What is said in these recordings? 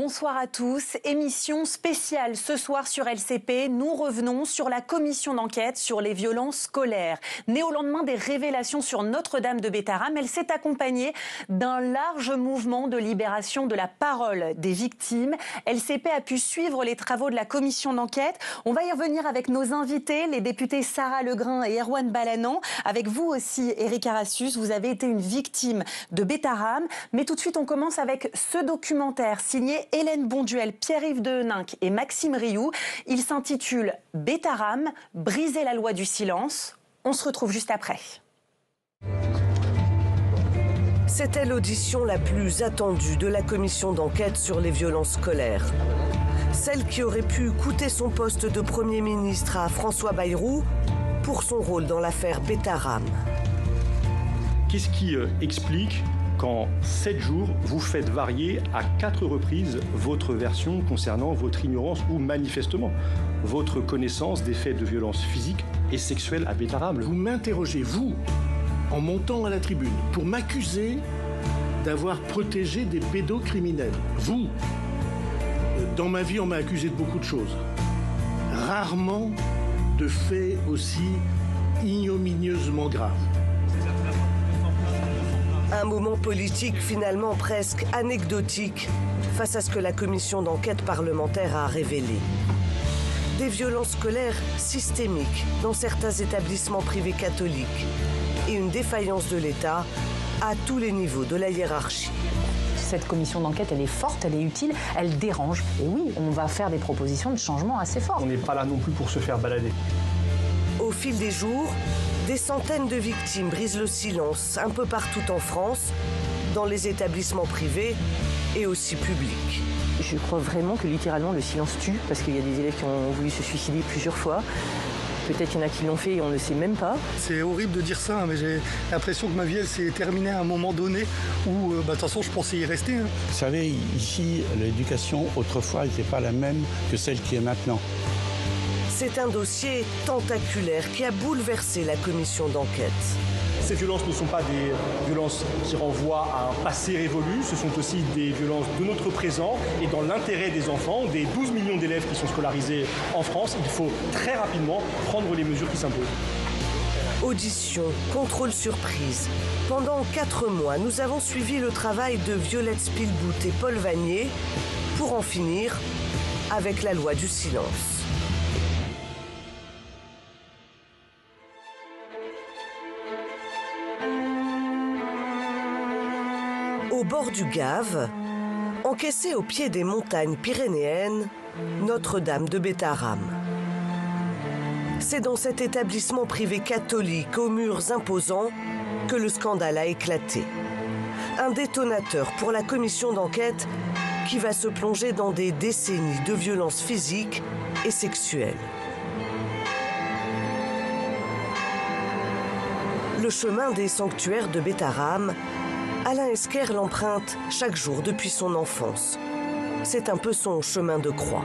Bonsoir à tous. Émission spéciale ce soir sur LCP. Nous revenons sur la commission d'enquête sur les violences scolaires. Née au lendemain des révélations sur Notre-Dame de Bétharram, elle s'est accompagnée d'un large mouvement de libération de la parole des victimes. LCP a pu suivre les travaux de la commission d'enquête. On va y revenir avec nos invités, les députés Sarah Legrain et Erwan Balanant. Avec vous aussi, Éric Arassus, vous avez été une victime de Bétharram. Mais tout de suite, on commence avec ce documentaire signé Hélène Bonduel, Pierre-Yves Deheninck et Maxime Rioux. Il s'intitule Bétharram, briser la loi du silence. On se retrouve juste après. C'était l'audition la plus attendue de la commission d'enquête sur les violences scolaires. Celle qui aurait pu coûter son poste de Premier ministre à François Bayrou pour son rôle dans l'affaire Bétharram. Qu'est-ce qui explique qu'en 7 jours, vous faites varier à 4 reprises votre version concernant votre ignorance ou manifestement votre connaissance des faits de violence physique et sexuelle à Bétharram? Vous m'interrogez, vous, en montant à la tribune, pour m'accuser d'avoir protégé des pédocriminels. Vous, dans ma vie, on m'a accusé de beaucoup de choses. Rarement de faits aussi ignominieusement graves. Un moment politique finalement presque anecdotique face à ce que la commission d'enquête parlementaire a révélé. Des violences scolaires systémiques dans certains établissements privés catholiques et une défaillance de l'État à tous les niveaux de la hiérarchie. Cette commission d'enquête, elle est forte, elle est utile, elle dérange. Et oui, on va faire des propositions de changement assez fortes. On n'est pas là non plus pour se faire balader. Au fil des jours, des centaines de victimes brisent le silence un peu partout en France, dans les établissements privés et aussi publics. Je crois vraiment que littéralement le silence tue, parce qu'il y a des élèves qui ont voulu se suicider plusieurs fois. Peut-être qu'il y en a qui l'ont fait et on ne sait même pas. C'est horrible de dire ça, mais j'ai l'impression que ma vie elle s'est terminée à un moment donné où, de toute façon, je pensais y rester. Vous savez, ici, l'éducation, autrefois, n'était pas la même que celle qui est maintenant. C'est un dossier tentaculaire qui a bouleversé la commission d'enquête. Ces violences ne sont pas des violences qui renvoient à un passé révolu, ce sont aussi des violences de notre présent et dans l'intérêt des enfants, des 12 millions d'élèves qui sont scolarisés en France, il faut très rapidement prendre les mesures qui s'imposent. Audition, contrôle surprise. Pendant 4 mois, nous avons suivi le travail de Violette Spilbout et Paul Vanier pour en finir avec la loi du silence. Au bord du Gave, encaissé au pied des montagnes pyrénéennes, Notre-Dame de Bétharram. C'est dans cet établissement privé catholique aux murs imposants que le scandale a éclaté. Un détonateur pour la commission d'enquête qui va se plonger dans des décennies de violences physiques et sexuelles. Le chemin des sanctuaires de Bétharram, Alain Esquer l'emprunte chaque jour depuis son enfance. C'est un peu son chemin de croix.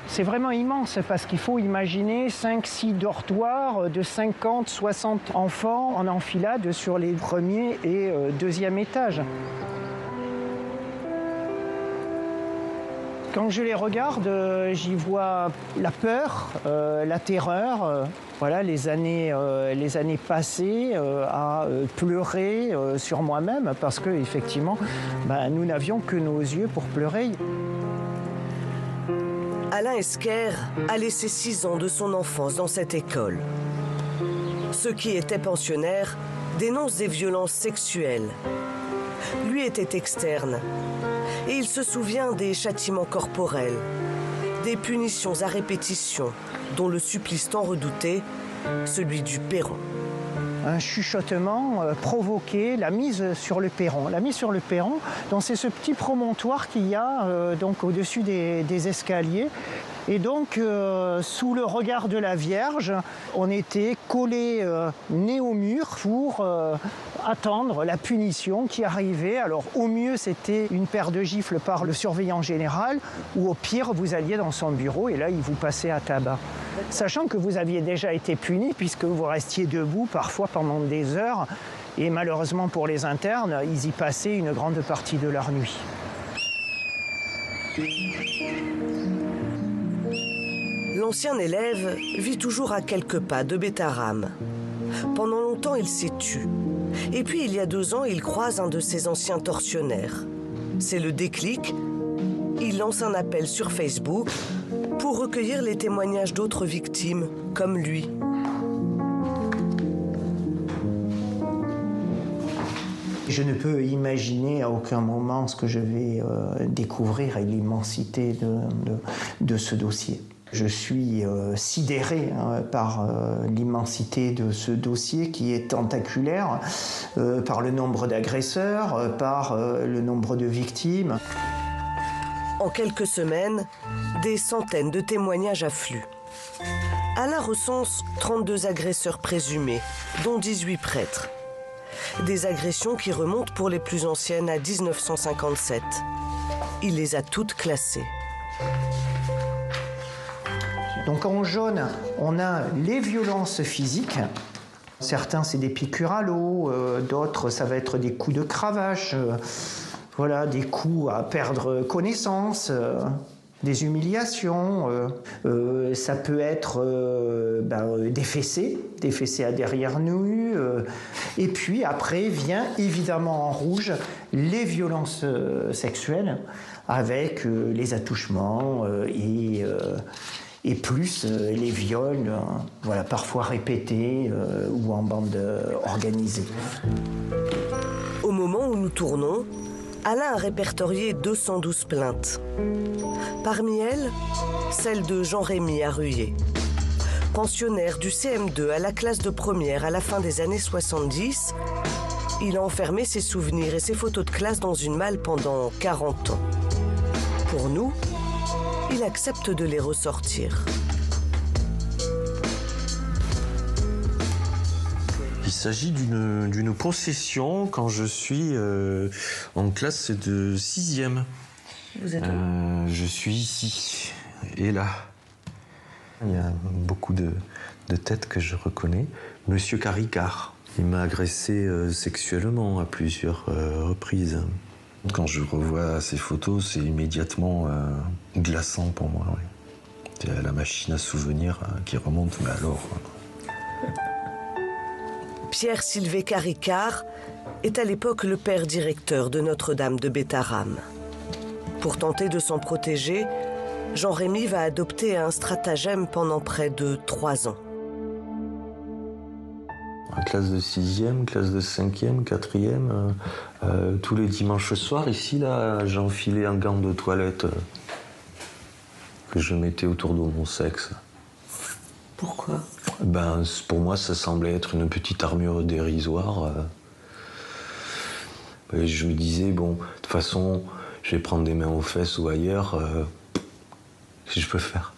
C'est vraiment immense parce qu'il faut imaginer 5-6 dortoirs de 50-60 enfants en enfilade sur les premiers et deuxième étages. Quand je les regarde, j'y vois la peur, la terreur, voilà, les années passées à pleurer sur moi-même parce qu'effectivement, nous n'avions que nos yeux pour pleurer. Alain Esquer a laissé 6 ans de son enfance dans cette école. Ceux qui étaient pensionnaires dénoncent des violences sexuelles. Lui était externe. Et il se souvient des châtiments corporels, des punitions à répétition, dont le supplice tant redouté, celui du perron. Un chuchotement provoqué la mise sur le perron. La mise sur le perron, c'est ce petit promontoire qu'il y a donc au-dessus des escaliers. Et donc, sous le regard de la Vierge, on était collés nez au mur pour attendre la punition qui arrivait. Alors, au mieux, c'était une paire de gifles par le surveillant général, ou au pire, vous alliez dans son bureau et là, il vous passait à tabac. Sachant que vous aviez déjà été puni, puisque vous restiez debout parfois pendant des heures Et malheureusement pour les internes, ils y passaient une grande partie de leur nuit. L'ancien élève vit toujours à quelques pas de Betaram. Pendant longtemps, il s'est tu. Et puis, il y a 2 ans, il croise un de ses anciens tortionnaires. C'est le déclic. Il lance un appel sur Facebook pour recueillir les témoignages d'autres victimes, comme lui. Je ne peux imaginer à aucun moment ce que je vais découvrir et l'immensité de ce dossier. Je suis sidéré par l'immensité de ce dossier qui est tentaculaire, par le nombre d'agresseurs, par le nombre de victimes. En quelques semaines, des centaines de témoignages affluent. Alain recense 32 agresseurs présumés, dont 18 prêtres. Des agressions qui remontent pour les plus anciennes à 1957. Il les a toutes classées. Donc en jaune, on a les violences physiques. Certains, c'est des piqûres à l'eau, d'autres, ça va être des coups de cravache, voilà, des coups à perdre connaissance, des humiliations. Ça peut être des fessées à derrière nu. Et puis après vient évidemment en rouge les violences sexuelles avec les attouchements et plus les viols, voilà, parfois répétés ou en bande organisée. Au moment où nous tournons, Alain a répertorié 212 plaintes. Parmi elles, celle de Jean-Rémy Arruyer. Pensionnaire du CM2 à la classe de première à la fin des années 70, il a enfermé ses souvenirs et ses photos de classe dans une malle pendant 40 ans. Pour nous, il accepte de les ressortir. Il s'agit d'une possession quand je suis en classe de 6e. Vous êtes où ? Je suis ici et là. Il y a beaucoup de têtes que je reconnais. Monsieur Caricard, il m'a agressé sexuellement à plusieurs reprises. Quand je revois ces photos, c'est immédiatement glaçant pour moi. Oui. C'est la machine à souvenirs qui remonte, mais alors... Pierre Sylvé Caricard est à l'époque le père directeur de Notre-Dame de Betaram. Pour tenter de s'en protéger, Jean-Rémy va adopter un stratagème pendant près de 3 ans. Classe de 6e, classe de 5e, 4e, tous les dimanches soirs, ici, là, j'enfilais un gant de toilette que je mettais autour de mon sexe. Pourquoi ? Pour moi, ça semblait être une petite armure dérisoire. Je me disais, bon, de toute façon, je vais prendre des mains aux fesses ou ailleurs. Qu'est-ce que je peux faire ?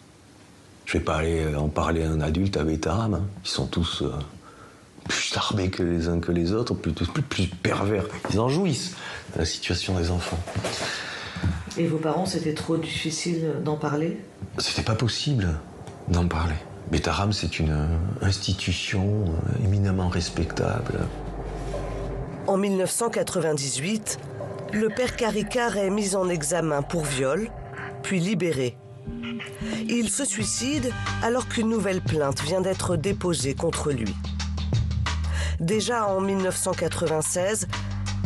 Je vais pas aller en parler à un adulte à Betaram. Hein. Ils sont tous plus tarbés que les uns que les autres, plus pervers. Ils en jouissent de la situation des enfants. Et vos parents, c'était trop difficile d'en parler ? C'était pas possible d'en parler. Betaram, c'est une institution éminemment respectable. En 1998, le père Caricard est mis en examen pour viol, puis libéré. Il se suicide alors qu'une nouvelle plainte vient d'être déposée contre lui. Déjà en 1996,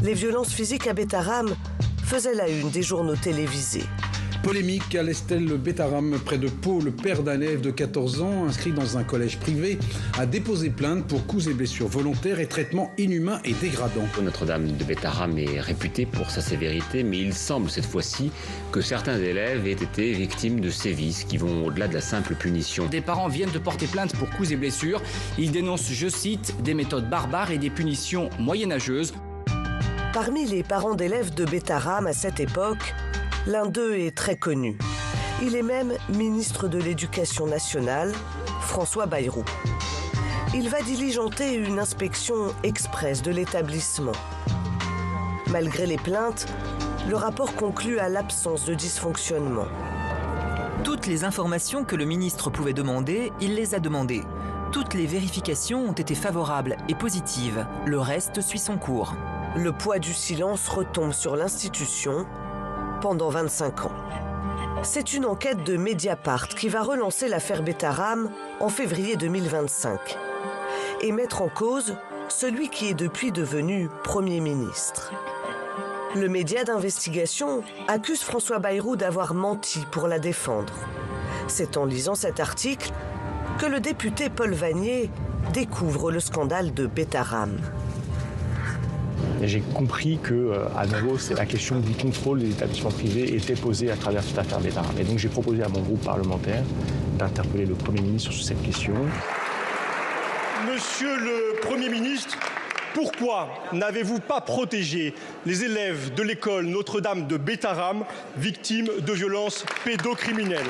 les violences physiques à Betaram faisaient la une des journaux télévisés. Polémique à l'Estelle Betaram, près de Pau. Le père d'un élève de 14 ans, inscrit dans un collège privé, a déposé plainte pour coups et blessures volontaires et traitements inhumains et dégradants. Notre-Dame de Betaram est réputée pour sa sévérité, mais il semble cette fois-ci que certains élèves aient été victimes de sévices qui vont au-delà de la simple punition. Des parents viennent de porter plainte pour coups et blessures. Ils dénoncent, je cite, des méthodes barbares et des punitions moyenâgeuses. Parmi les parents d'élèves de Betaram à cette époque, l'un d'eux est très connu. Il est même ministre de l'Éducation nationale, François Bayrou. Il va diligenter une inspection express de l'établissement. Malgré les plaintes, le rapport conclut à l'absence de dysfonctionnement. Toutes les informations que le ministre pouvait demander, il les a demandées. Toutes les vérifications ont été favorables et positives. Le reste suit son cours. Le poids du silence retombe sur l'institution pendant 25 ans. C'est une enquête de Mediapart qui va relancer l'affaire Betaram en février 2025 et mettre en cause celui qui est depuis devenu Premier ministre. Le média d'investigation accuse François Bayrou d'avoir menti pour la défendre. C'est en lisant cet article que le député Paul Vannier découvre le scandale de Betaram. J'ai compris que, à nouveau, c'est la question du contrôle des établissements privés était posée à travers cette affaire Betaram. Et donc j'ai proposé à mon groupe parlementaire d'interpeller le Premier ministre sur cette question. Monsieur le Premier ministre, pourquoi n'avez-vous pas protégé les élèves de l'école Notre-Dame de Betaram, victimes de violences pédocriminelles?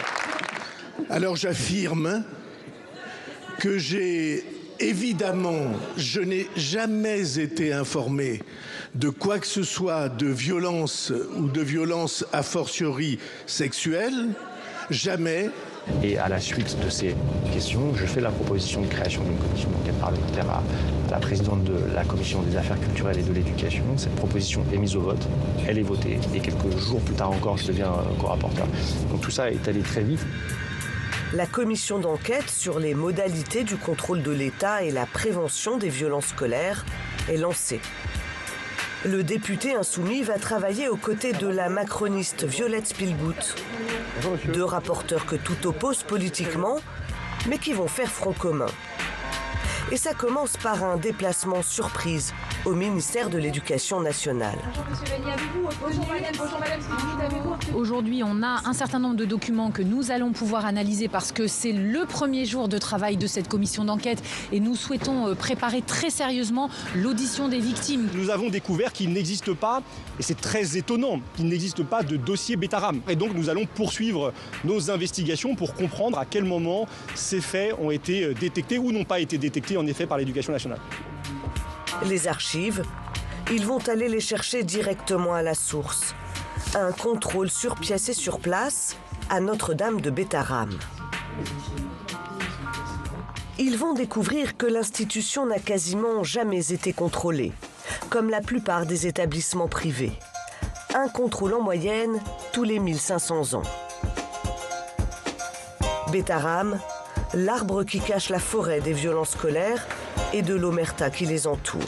Alors j'affirme que je n'ai jamais été informé de quoi que ce soit de violence ou de violence a fortiori sexuelle. Jamais. Et à la suite de ces questions, je fais la proposition de création d'une commission d'enquête parlementaire à la présidente de la commission des affaires culturelles et de l'éducation. Cette proposition est mise au vote, elle est votée et quelques jours plus tard encore, je deviens co-rapporteur. Donc tout ça est allé très vite. La commission d'enquête sur les modalités du contrôle de l'État et la prévention des violences scolaires est lancée. Le député insoumis va travailler aux côtés de la macroniste Violette Spilbout. Deux rapporteurs que tout oppose politiquement, mais qui vont faire front commun. Et ça commence par un déplacement surprise au ministère de l'Éducation nationale. Aujourd'hui, on a un certain nombre de documents que nous allons pouvoir analyser parce que c'est le premier jour de travail de cette commission d'enquête et nous souhaitons préparer très sérieusement l'audition des victimes. Nous avons découvert qu'il n'existe pas, et c'est très étonnant, qu'il n'existe pas de dossier Betaram. Et donc nous allons poursuivre nos investigations pour comprendre à quel moment ces faits ont été détectés ou n'ont pas été détectés en effet par l'Éducation nationale. Les archives, ils vont aller les chercher directement à la source. Un contrôle sur pièce et sur place à Notre-Dame de Betaram. Ils vont découvrir que l'institution n'a quasiment jamais été contrôlée, comme la plupart des établissements privés. Un contrôle en moyenne tous les 1500 ans. Betaram, l'arbre qui cache la forêt des violences scolaires et de l'omerta qui les entoure.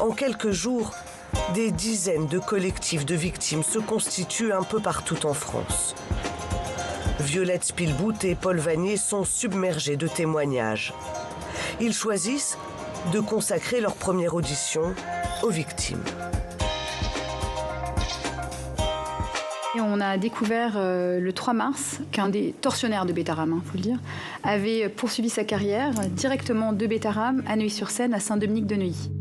En quelques jours, des dizaines de collectifs de victimes se constituent un peu partout en France. Violette Spilbout et Paul Vannier sont submergés de témoignages. Ils choisissent de consacrer leur première audition aux victimes. Et on a découvert le 3 mars qu'un des tortionnaires de Betaram, faut le dire, avait poursuivi sa carrière directement de Betaram à Neuilly-sur-Seine, à Saint-Dominique-de-Neuilly.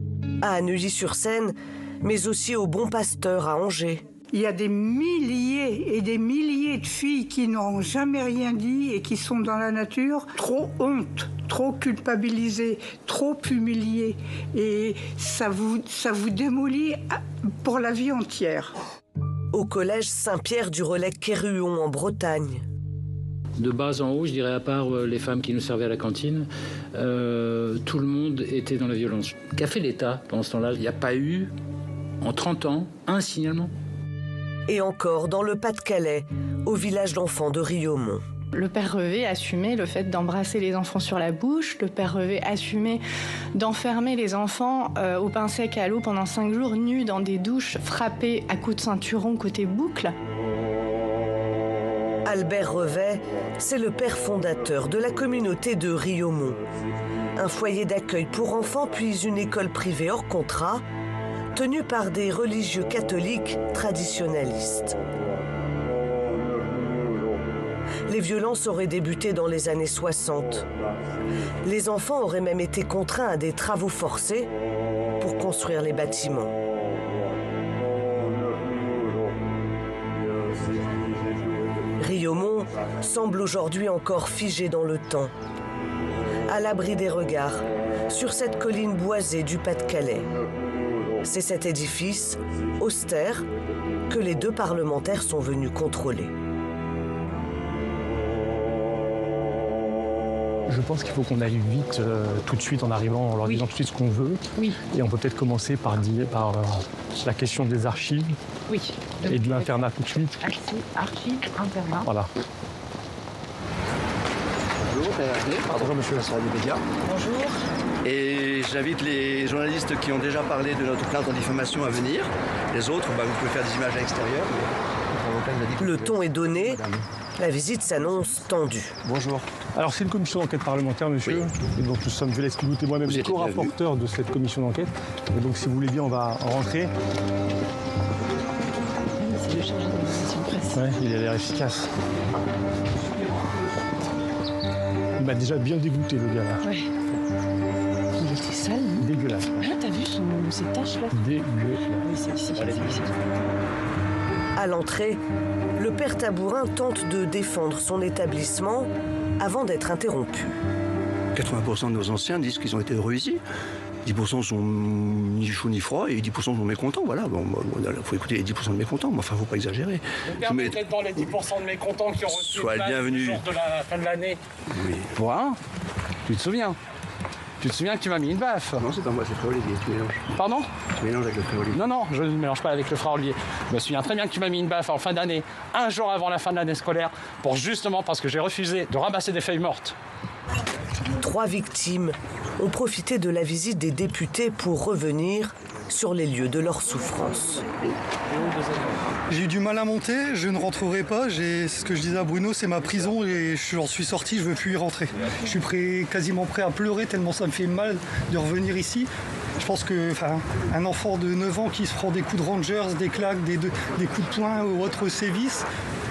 À Neuilly-sur-Seine, mais aussi au Bon Pasteur à Angers. Il y a des milliers et des milliers de filles qui n'ont jamais rien dit et qui sont dans la nature, trop honte, trop culpabilisées, trop humiliées. Et ça vous démolit pour la vie entière. Au collège Saint-Pierre du Relais Quéruon en Bretagne. De bas en haut, je dirais, à part les femmes qui nous servaient à la cantine, tout le monde était dans la violence. Qu'a fait l'État pendant ce temps-là? Il n'y a pas eu, en 30 ans, un signalement. Et encore dans le Pas-de-Calais, au village d'enfants de Riaumont. Le père Revé assumait le fait d'embrasser les enfants sur la bouche. Le père Revé assumait d'enfermer les enfants au pain sec et à l'eau pendant 5 jours, nus dans des douches, frappés à coups de ceinturon côté boucle. Albert Revet, c'est le père fondateur de la communauté de Riaumont. Un foyer d'accueil pour enfants puis une école privée hors contrat, tenue par des religieux catholiques traditionnalistes. Les violences auraient débuté dans les années 60. Les enfants auraient même été contraints à des travaux forcés pour construire les bâtiments. Riaumont semble aujourd'hui encore figé dans le temps, à l'abri des regards, sur cette colline boisée du Pas-de-Calais. C'est cet édifice, austère, que les 2 parlementaires sont venus contrôler. Je pense qu'il faut qu'on aille vite, tout de suite, en arrivant, en leur disant tout de suite ce qu'on veut. Oui. Et on peut peut-être commencer par la question des archives. Oui. Et de l'internat tout de suite. Archives, internat. Voilà. Bonjour monsieur, c'est Radio Média. Bonjour. Et j'invite les journalistes qui ont déjà parlé de notre plainte en diffamation à venir. Les autres, vous pouvez faire des images à l'extérieur. Le ton est donné. La visite s'annonce tendue. Bonjour. Alors c'est une commission d'enquête parlementaire, monsieur. Oui. Et donc nous sommes, je laisse piloter moi-même, le co-rapporteur de cette commission d'enquête. Et donc si vous voulez bien, on va rentrer. C'est le chargé de l'administration presse. Ouais, il a l'air efficace. Il m'a déjà bien dégoûté, le gars là. Ouais. Il était sale. Dégueulasse. Ah, t'as vu ses taches là? Dégueulasse. Oui, c'est ici. À l'entrée, le père Tabourin tente de défendre son établissement avant d'être interrompu. 80% de nos anciens disent qu'ils ont été heureux ici. 10% sont ni chaud ni froid et 10% sont mécontents. Voilà, il faut écouter les 10% de mécontents, mais enfin, il ne faut pas exagérer. Vous permettez d'être dans les 10% de mécontents qui ont reçu le jour de la fin de l'année. Oui. Voilà. Tu te souviens? Tu te souviens que tu m'as mis une baffe? Non, c'est pas moi, c'est le frère Olivier, tu mélanges. Pardon? Tu mélanges avec le frère Olivier. Non, je ne mélange pas avec le frère Olivier. Je me souviens très bien que tu m'as mis une baffe en fin d'année, un jour avant la fin de l'année scolaire, parce que j'ai refusé de ramasser des feuilles mortes. 3 victimes ont profité de la visite des députés pour revenir sur les lieux de leur souffrance. J'ai eu du mal à monter, je ne rentrerai pas. C'est ce que je disais à Bruno, c'est ma prison et j'en suis sorti, je ne veux plus y rentrer. Je suis quasiment prêt à pleurer tellement ça me fait mal de revenir ici. Je pense qu'un enfant de 9 ans qui se prend des coups de rangers, des claques, des coups de poing ou autres sévices,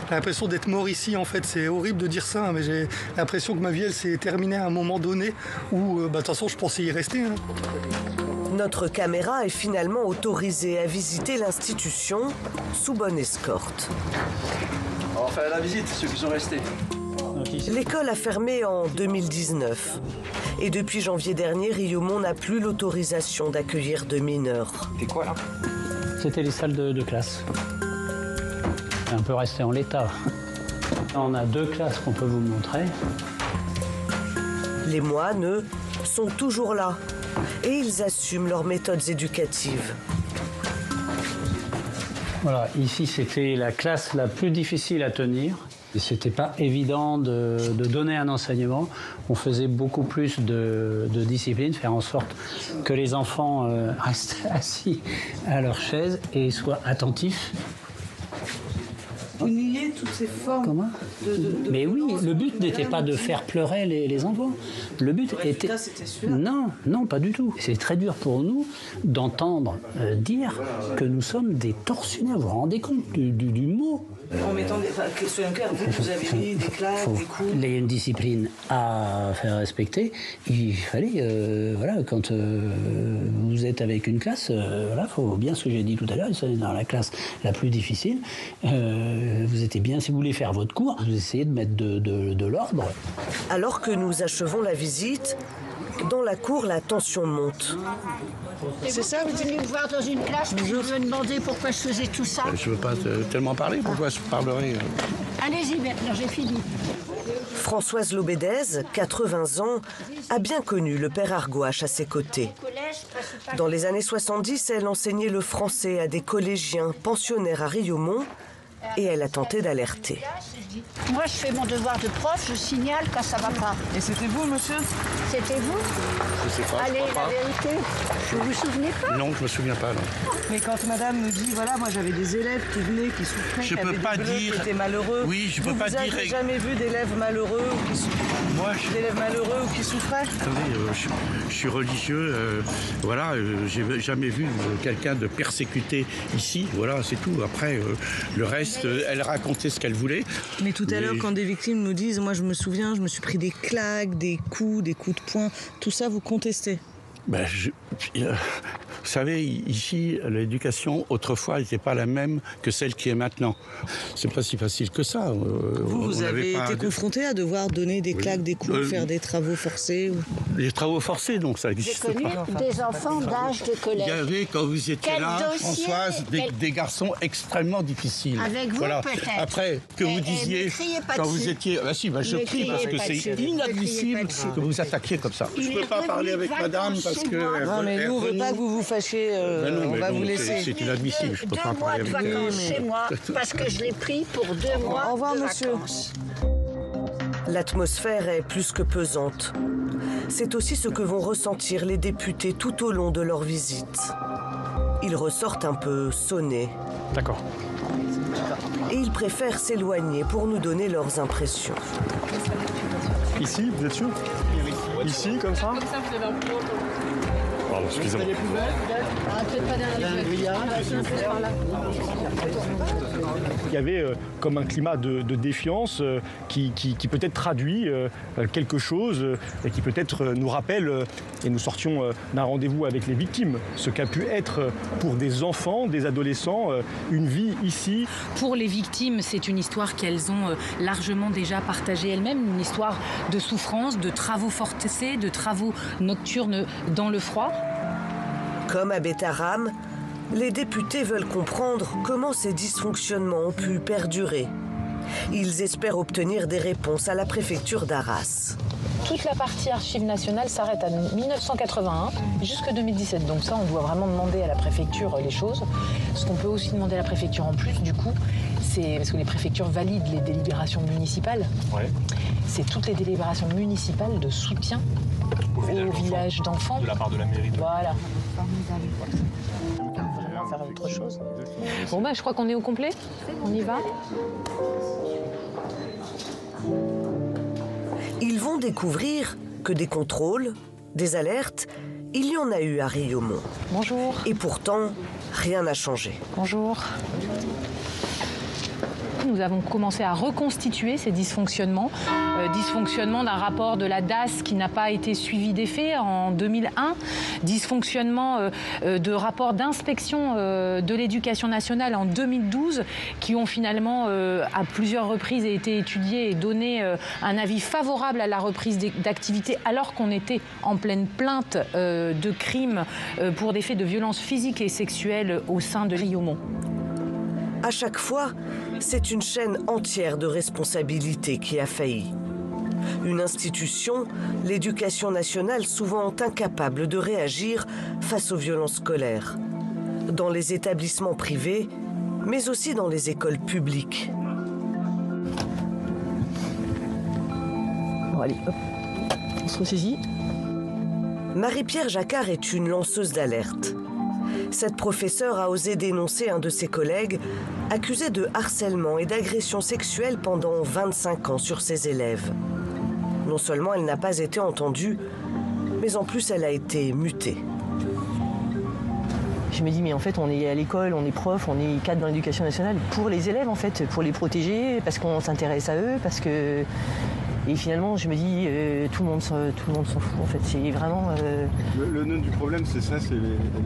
j'ai l'impression d'être mort ici en fait. C'est horrible de dire ça, mais j'ai l'impression que ma vie elle s'est terminée à un moment donné où de toute façon je pensais y rester. Hein. Notre caméra est finalement autorisée à visiter l'institution sous bonne escorte. On va faire la visite, ceux qui sont restés. L'école a fermé en 2019. Et depuis janvier dernier, Riomont n'a plus l'autorisation d'accueillir de mineurs. Et quoi là? C'était les salles de classe. Un peu resté en l'état. On a 2 classes qu'on peut vous montrer. Les moines, eux, sont toujours là. Et ils assument leurs méthodes éducatives. Voilà, ici c'était la classe la plus difficile à tenir. C'était pas évident de donner un enseignement. On faisait beaucoup plus de discipline, faire en sorte que les enfants restent assis à leur chaise et soient attentifs. Vous niez toutes ces formes. Comment Mais oui, le but n'était pas de faire pleurer les enfants. Le but était... Là, c'était celui-là. Non, pas du tout. C'est très dur pour nous d'entendre dire que nous sommes des tortionnaires. Vous vous rendez compte du mot? En mettant soyons clairs, vous avez mis des claques, des coups. Il y a une discipline à faire respecter. Il fallait, quand vous êtes avec une classe, faut bien ce que j'ai dit tout à l'heure, c'est dans la classe la plus difficile. Vous étiez bien, si vous voulez faire votre cours, vous essayez de mettre de l'ordre. Alors que nous achevons la visite, dans la cour, la tension monte. C'est ça, vous êtes venu me voir dans une classe pour me demander pourquoi je faisais tout ça. Je ne veux pas tellement parler, pourquoi je parlerai Allez-y maintenant, j'ai fini. Françoise Lobédez, 80 ans, a bien connu le père Argouache à ses côtés. Dans les années 70, elle enseignait le français à des collégiens pensionnaires à Riomont et elle a tenté d'alerter. Moi, je fais mon devoir de prof, je signale quand ça va pas. Et c'était vous, monsieur? C'était vous? Je sais pas. Allez, la vérité. Vous vous souvenez pas? Non, je me souviens pas. Non. Mais quand madame me dit, voilà, moi j'avais des élèves qui venaient, qui souffraient, qui étaient malheureux. Oui, je peux pas dire. Vous n'avez jamais vu d'élèves malheureux ou qui souffraient? D'élèves malheureux ou qui souffraient? Attendez, je suis religieux, j'ai jamais vu quelqu'un de persécuté ici, voilà, c'est tout. Après, le reste, elle racontait ce qu'elle voulait. Mais tout à l'heure, quand des victimes nous disent, moi je me souviens, je me suis pris des claques, des coups de poing, tout ça, vous contestez? Vous savez, ici, l'éducation, autrefois, n'était pas la même que celle qui est maintenant. C'est pas si facile que ça. Vous avez été confronté à devoir donner des claques, des coups, faire des travaux forcés Les travaux forcés, donc ça n'existe pas. J'ai connu des enfants d'âge de collège. Il y avait, quand vous étiez là, Françoise, des garçons extrêmement difficiles. Avec vous, peut-être. Après, que vous disiez, quand vous étiez... Ah si, je crie parce que c'est inadmissible que vous attaquiez comme ça. Je ne peux pas parler avec madame parce que... Non, mais nous, on ne veut pas que vous vous fâchiez, on va vous laisser. C'est inadmissible, je ne peux pas parler avec elle. 2 mois de vacances chez moi, parce que je l'ai pris pour 2 mois. Au revoir, monsieur. L'atmosphère est plus que pesante. C'est aussi ce que vont ressentir les députés tout au long de leur visite. Ils ressortent un peu sonnés. D'accord. Et ils préfèrent s'éloigner pour nous donner leurs impressions. Ici, vous êtes sûr? Ici, comme ça? Pardon, excusez-moi. Peut-être pas derrière les Il y avait comme un climat de défiance qui peut-être traduit quelque chose et qui peut-être nous rappelle, et nous sortions d'un rendez-vous avec les victimes, ce qu'a pu être pour des enfants, des adolescents, une vie ici. Pour les victimes, c'est une histoire qu'elles ont largement déjà partagée elles-mêmes, une histoire de souffrance, de travaux forcés, de travaux nocturnes dans le froid. Comme à Betaram, les députés veulent comprendre comment ces dysfonctionnements ont pu perdurer. Ils espèrent obtenir des réponses à la préfecture d'Arras. Toute la partie archives nationales s'arrête à 1981 jusqu'à 2017. Donc ça, on doit vraiment demander à la préfecture les choses. Ce qu'on peut aussi demander à la préfecture en plus, du coup, c'est parce que les préfectures valident les délibérations municipales. Ouais. C'est toutes les délibérations municipales de soutien au village d'enfants. De la part de la mairie. Voilà. On va faire autre chose. Bon, je crois qu'on est au complet. On y va. Ils vont découvrir que des contrôles, des alertes, il y en a eu à Riaumont. Bonjour. Et pourtant, rien n'a changé. Bonjour. Nous avons commencé à reconstituer ces dysfonctionnements. Dysfonctionnement d'un rapport de la DAS qui n'a pas été suivi des faits en 2001. Dysfonctionnement de rapports d'inspection de l'éducation nationale en 2012 qui ont finalement à plusieurs reprises été étudiés et donné un avis favorable à la reprise d'activité alors qu'on était en pleine plainte de crimes pour des faits de violences physiques et sexuelles au sein de Riaumont. À chaque fois, c'est une chaîne entière de responsabilités qui a failli. Une institution, l'éducation nationale, souvent incapable de réagir face aux violences scolaires. Dans les établissements privés, mais aussi dans les écoles publiques. Bon, allez, hop, on se ressaisit. Marie-Pierre Jacquard est une lanceuse d'alerte. Cette professeure a osé dénoncer un de ses collègues accusé de harcèlement et d'agression sexuelle pendant 25 ans sur ses élèves. Non seulement elle n'a pas été entendue, mais en plus elle a été mutée. Je me dis, mais en fait, on est à l'école, on est prof, on est cadre dans l'éducation nationale pour les élèves, en fait, pour les protéger, parce qu'on s'intéresse à eux, parce que... Et finalement, je me dis, tout le monde s'en fout, en fait. C'est vraiment... Le nœud du problème, c'est ça, c'est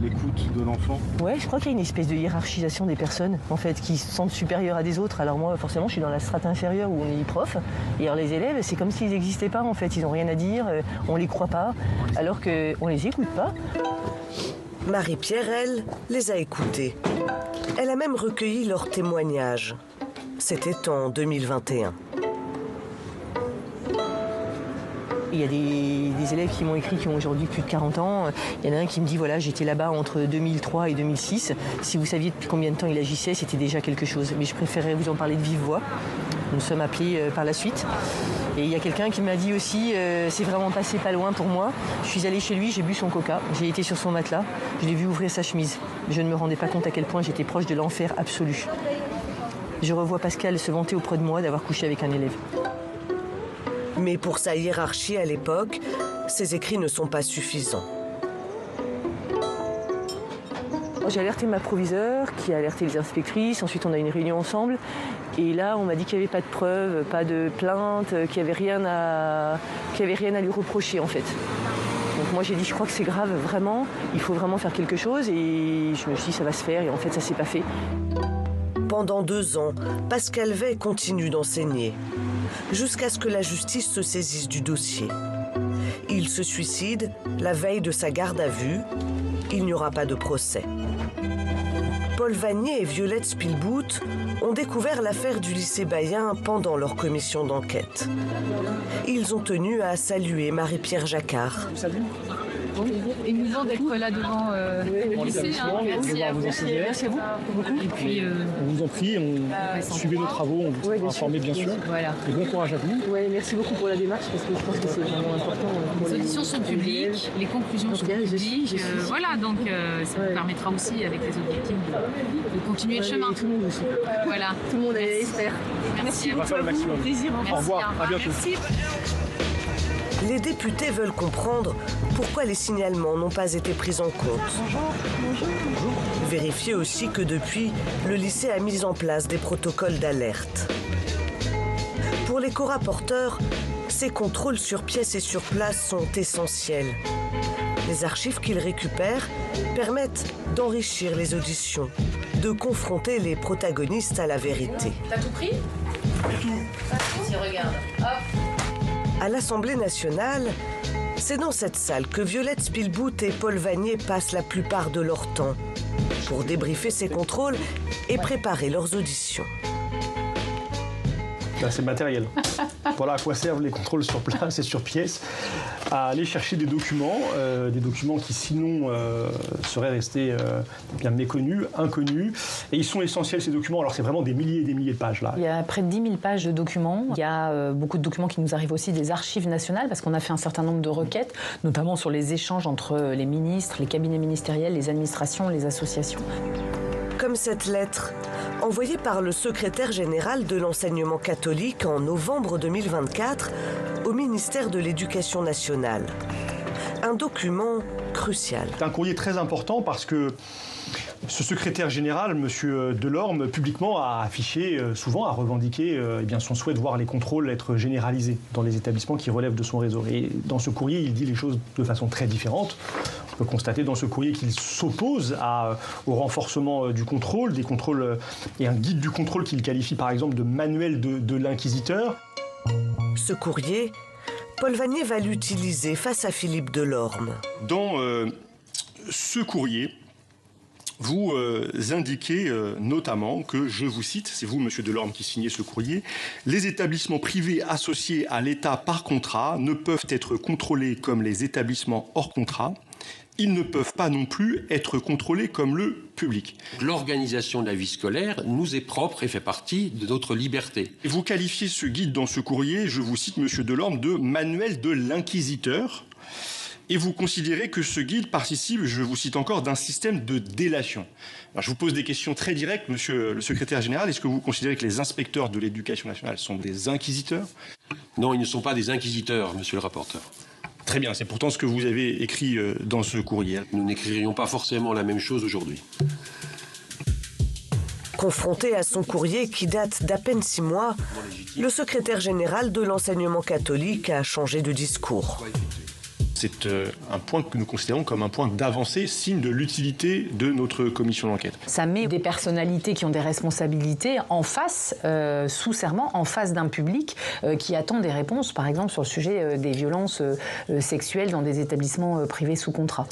l'écoute de l'enfant. Ouais, je crois qu'il y a une espèce de hiérarchisation des personnes, en fait, qui se sentent supérieures à des autres. Alors moi, forcément, je suis dans la strate inférieure où on est prof. Et alors les élèves, c'est comme s'ils n'existaient pas, en fait. Ils n'ont rien à dire, on les croit pas, alors qu'on les écoute pas. Marie-Pierre, elle, les a écoutés. Elle a même recueilli leurs témoignages. C'était en 2021. Il y a des élèves qui m'ont écrit qui ont aujourd'hui plus de 40 ans. Il y en a un qui me dit, voilà, j'étais là-bas entre 2003 et 2006. Si vous saviez depuis combien de temps il agissait, c'était déjà quelque chose. Mais je préférais vous en parler de vive voix. Nous sommes appelés par la suite. Et il y a quelqu'un qui m'a dit aussi, c'est vraiment passé pas loin pour moi. Je suis allée chez lui, j'ai bu son coca, j'ai été sur son matelas, je l'ai vu ouvrir sa chemise. Je ne me rendais pas compte à quel point j'étais proche de l'enfer absolu. Je revois Pascal se vanter auprès de moi d'avoir couché avec un élève. Mais pour sa hiérarchie à l'époque, ces écrits ne sont pas suffisants. J'ai alerté ma proviseure, qui a alerté les inspectrices. Ensuite, on a eu une réunion ensemble. Et là, on m'a dit qu'il n'y avait pas de preuves, pas de plainte, qu'il n'y avait rien à lui reprocher, en fait. Donc moi j'ai dit je crois que c'est grave, vraiment, il faut vraiment faire quelque chose et je me suis dit ça va se faire et en fait ça s'est pas fait. Pendant 2 ans, Pascal Vey continue d'enseigner, jusqu'à ce que la justice se saisisse du dossier. Il se suicide la veille de sa garde à vue. Il n'y aura pas de procès. Paul Vanier et Violette Spielbout ont découvert l'affaire du lycée Bayen pendant leur commission d'enquête. Ils ont tenu à saluer Marie-Pierre Jacquard. Salut. Et nous avons d'être là devant le lycée. Merci à vous. Merci à vous beaucoup. Et puis, on vous en prie, suivez nos travaux, on vous informe bien sûr. Voilà. Et bon courage à vous. Ouais, merci beaucoup pour la démarche parce que je pense que c'est vraiment important. Les auditions sont publiques, les conclusions sont publiques. Voilà, donc ça vous permettra aussi avec les autres victimes de continuer le chemin. Tout le monde aussi. Voilà. Tout le monde espère. Merci beaucoup. On va faire le maximum. Plaisir. Au revoir. À bientôt. Merci. Les députés veulent comprendre pourquoi les signalements n'ont pas été pris en compte. Vérifier aussi que depuis, le lycée a mis en place des protocoles d'alerte. Pour les co-rapporteurs, ces contrôles sur pièce et sur place sont essentiels. Les archives qu'ils récupèrent permettent d'enrichir les auditions, de confronter les protagonistes à la vérité. T'as tout pris? Tout. Vas-y, regarde. Hop. À l'Assemblée nationale, c'est dans cette salle que Violette Spielbout et Paul Vanier passent la plupart de leur temps pour débriefer ces contrôles et préparer leurs auditions. Là, c'est matériel. Voilà à quoi servent les contrôles sur place et sur pièce, à aller chercher des documents qui sinon seraient restés bien méconnus, inconnus. Et ils sont essentiels, ces documents. Alors c'est vraiment des milliers et des milliers de pages là. Il y a près de 10 000 pages de documents. Il y a beaucoup de documents qui nous arrivent aussi des archives nationales parce qu'on a fait un certain nombre de requêtes, notamment sur les échanges entre les ministres, les cabinets ministériels, les administrations, les associations. Comme cette lettre, envoyée par le secrétaire général de l'enseignement catholique en novembre 2024 au ministère de l'Éducation nationale. Un document crucial. C'est un courrier très important parce que ce secrétaire général, M. Delorme, publiquement a affiché, souvent a revendiqué son souhait de voir les contrôles être généralisés dans les établissements qui relèvent de son réseau. Et dans ce courrier, il dit les choses de façon très différente. On peut constater dans ce courrier qu'il s'oppose au renforcement du contrôle, des contrôles et un guide du contrôle qu'il qualifie par exemple de manuel de l'inquisiteur. Ce courrier, Paul Vanier va l'utiliser face à Philippe Delorme. Dans ce courrier, vous indiquez notamment que, je vous cite, c'est vous, Monsieur Delorme, qui signez ce courrier, « Les établissements privés associés à l'État par contrat ne peuvent être contrôlés comme les établissements hors contrat. Ils ne peuvent pas non plus être contrôlés comme le public. » L'organisation de la vie scolaire nous est propre et fait partie de notre liberté. Vous qualifiez ce guide dans ce courrier, je vous cite, Monsieur Delorme, de « manuel de l'inquisiteur ». Et vous considérez que ce guide participe, je vous cite encore, d'un système de délation. Alors, je vous pose des questions très directes, Monsieur le secrétaire général. Est-ce que vous considérez que les inspecteurs de l'éducation nationale sont des inquisiteurs? Non, ils ne sont pas des inquisiteurs, Monsieur le rapporteur. Très bien, c'est pourtant ce que vous avez écrit dans ce courrier. Nous n'écririons pas forcément la même chose aujourd'hui. Confronté à son courrier qui date d'à peine 6 mois, le secrétaire général de l'enseignement catholique a changé de discours. C'est un point que nous considérons comme un point d'avancée, signe de l'utilité de notre commission d'enquête. Ça met des personnalités qui ont des responsabilités en face, sous serment, en face d'un public qui attend des réponses, par exemple sur le sujet des violences sexuelles dans des établissements privés sous contrat.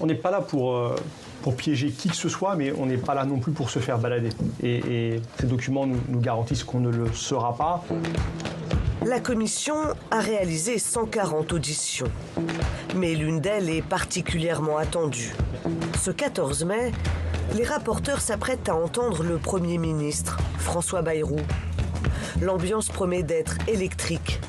On n'est pas là pour piéger qui que ce soit, mais on n'est pas là non plus pour se faire balader. Et ces documents nous garantissent qu'on ne le sera pas. La commission a réalisé 140 auditions, mais l'une d'elles est particulièrement attendue. Ce 14 mai, les rapporteurs s'apprêtent à entendre le Premier ministre, François Bayrou. L'ambiance promet d'être électrique.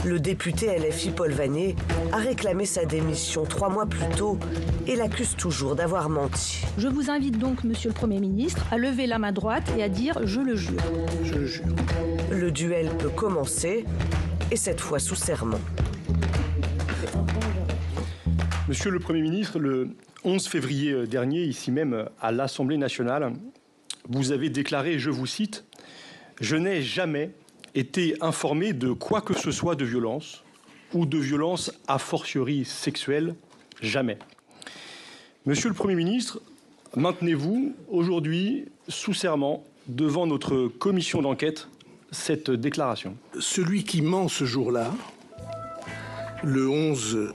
Le député LFI Paul Vanier a réclamé sa démission 3 mois plus tôt et l'accuse toujours d'avoir menti. Je vous invite donc, Monsieur le Premier ministre, à lever la main droite et à dire « je le jure ». Je le jure. Le duel peut commencer, et cette fois sous serment. Monsieur le Premier ministre, le 11 février dernier, ici même à l'Assemblée nationale, vous avez déclaré, je vous cite, « Je n'ai jamais été informé de quoi que ce soit de violence ou de violence a fortiori sexuelle Jamais. Monsieur le Premier ministre, maintenez-vous aujourd'hui sous serment devant notre commission d'enquête cette déclaration? Celui qui ment ce jour-là, le 11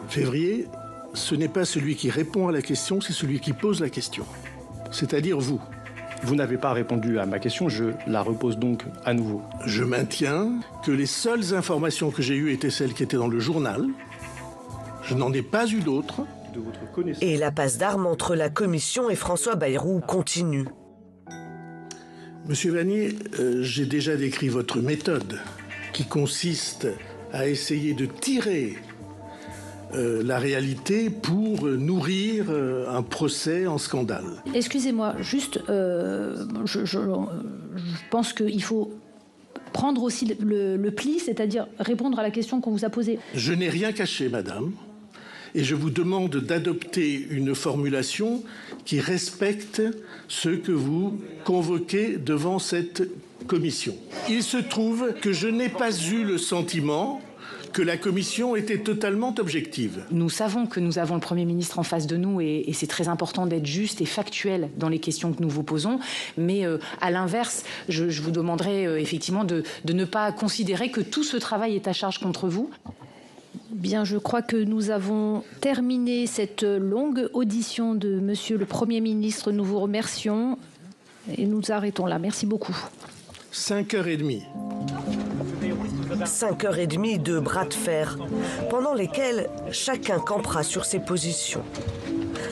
février, ce n'est pas celui qui répond à la question, c'est celui qui pose la question. C'est-à-dire vous. Vous n'avez pas répondu à ma question, je la repose donc à nouveau. Je maintiens que les seules informations que j'ai eues étaient celles qui étaient dans le journal. Je n'en ai pas eu d'autres. De votre connaissance. Et la passe d'armes entre la Commission et François Bayrou continue. Monsieur Vanier, j'ai déjà décrit votre méthode qui consiste à essayer de tirer la réalité pour nourrir un procès en scandale. Excusez-moi, juste, je pense qu'il faut prendre aussi le pli, c'est-à-dire répondre à la question qu'on vous a posée. Je n'ai rien caché, madame, et je vous demande d'adopter une formulation qui respecte ce que vous convoquez devant cette commission. Il se trouve que je n'ai pas eu le sentiment que la commission était totalement objective. Nous savons que nous avons le Premier ministre en face de nous et c'est très important d'être juste et factuel dans les questions que nous vous posons. Mais à l'inverse, je vous demanderai effectivement de ne pas considérer que tout ce travail est à charge contre vous. Bien, je crois que nous avons terminé cette longue audition de Monsieur le Premier ministre. Nous vous remercions et nous arrêtons là. Merci beaucoup. 5h30. 5h30 de bras de fer, pendant lesquels chacun campera sur ses positions.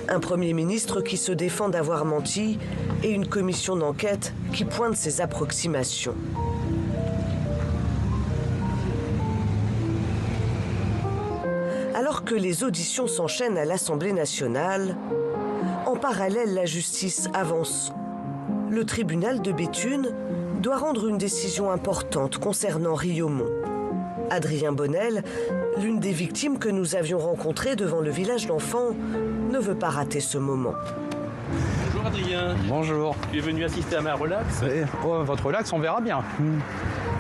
Un Premier ministre qui se défend d'avoir menti et une commission d'enquête qui pointe ses approximations. Alors que les auditions s'enchaînent à l'Assemblée nationale, en parallèle, la justice avance. Le tribunal de Béthune doit rendre une décision importante concernant Riaumont. Adrien Bonnel, l'une des victimes que nous avions rencontrées devant le village d'enfants, ne veut pas rater ce moment. Bonjour Adrien. Bonjour. Tu es venu assister à ma relax? Oh, votre relax, on verra bien.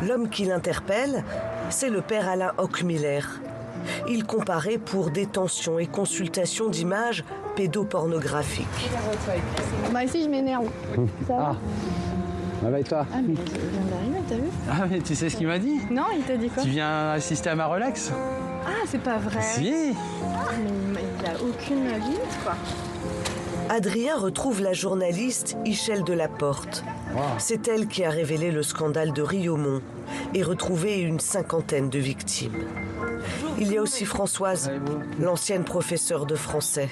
L'homme qui l'interpelle, c'est le père Alain Hockmiller. Il comparait pour détention et consultation d'images pédopornographiques. Moi aussi, je m'énerve. Ça va? Ça va et toi? Ah, mais je viens d'arriver, t'as vu? Ah, mais tu sais ce qu'il m'a dit? Non, il t'a dit quoi? Tu viens assister à ma relax? Ah, c'est pas vrai. Si. Ah, mais il a aucune limite, quoi. Adrien retrouve la journaliste Ichel Delaporte. Wow. C'est elle qui a révélé le scandale de Riaumont et retrouvé une 50aine de victimes. Il y a aussi Françoise, l'ancienne professeure de français.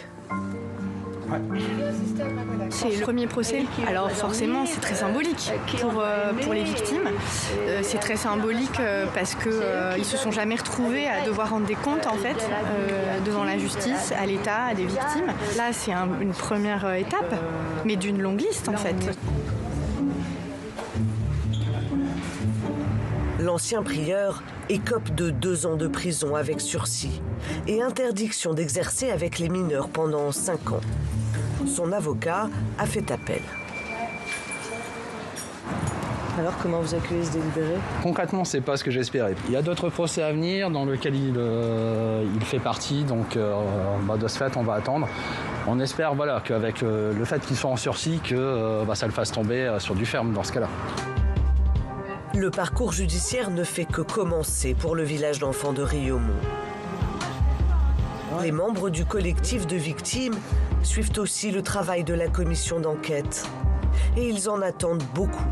C'est le premier procès, alors forcément c'est très symbolique pour les victimes. C'est très symbolique parce qu'ils se sont jamais retrouvés à devoir rendre des comptes en fait devant la justice, à l'État, à des victimes. Là c'est une première étape, mais d'une longue liste en fait. L'ancien prieur écope de 2 ans de prison avec sursis et interdiction d'exercer avec les mineurs pendant 5 ans. Son avocat a fait appel. Alors, comment vous accueillez ce délibéré? Concrètement, c'est pas ce que j'espérais. Il y a d'autres procès à venir dans lesquels il fait partie, donc de ce fait, on va attendre. On espère qu'avec le fait qu'il soit en sursis, que ça le fasse tomber sur du ferme dans ce cas-là. Le parcours judiciaire ne fait que commencer pour le village d'enfants de Riaumont. Les membres du collectif de victimes suivent aussi le travail de la commission d'enquête. Et ils en attendent beaucoup.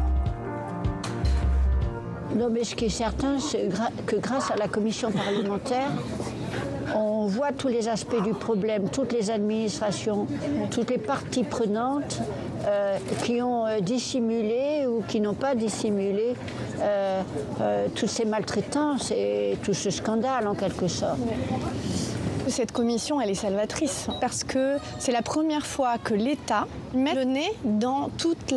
Non, mais ce qui est certain, c'est que grâce à la commission parlementaire, on voit tous les aspects du problème, toutes les administrations, toutes les parties prenantes qui ont dissimulé ou qui n'ont pas dissimulé toutes ces maltraitances et tout ce scandale en quelque sorte. Cette commission, elle est salvatrice parce que c'est la première fois que l'État met le nez dans toutes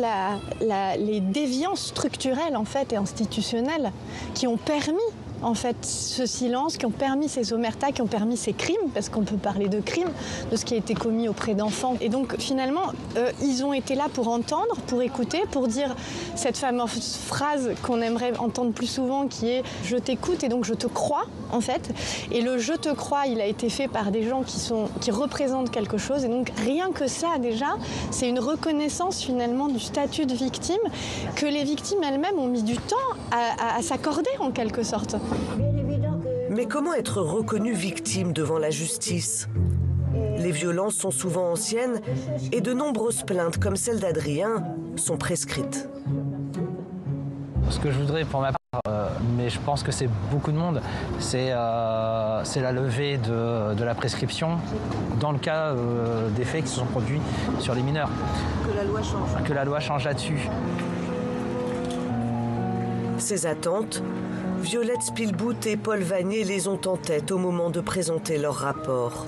les déviances structurelles en fait et institutionnelles qui ont permis en fait, ce silence, qui ont permis ces omertas, qui ont permis ces crimes, parce qu'on peut parler de crimes, de ce qui a été commis auprès d'enfants. Et donc, finalement, ils ont été là pour entendre, pour écouter, pour dire cette fameuse phrase qu'on aimerait entendre plus souvent, qui est « je t'écoute et donc je te crois », en fait. Et le « je te crois », il a été fait par des gens qui représentent quelque chose. Et donc, rien que ça, déjà, c'est une reconnaissance, finalement, du statut de victime que les victimes elles-mêmes ont mis du temps à s'accorder, en quelque sorte. Mais comment être reconnue victime devant la justice ? Les violences sont souvent anciennes et de nombreuses plaintes, comme celle d'Adrien, sont prescrites. Ce que je voudrais pour ma part, mais je pense que c'est beaucoup de monde, c'est la levée de la prescription dans le cas des faits qui se sont produits sur les mineurs. Que la loi change. Que la loi change là-dessus. Ces attentes, Violette Spielbout et Paul Vanier les ont en tête au moment de présenter leur rapport.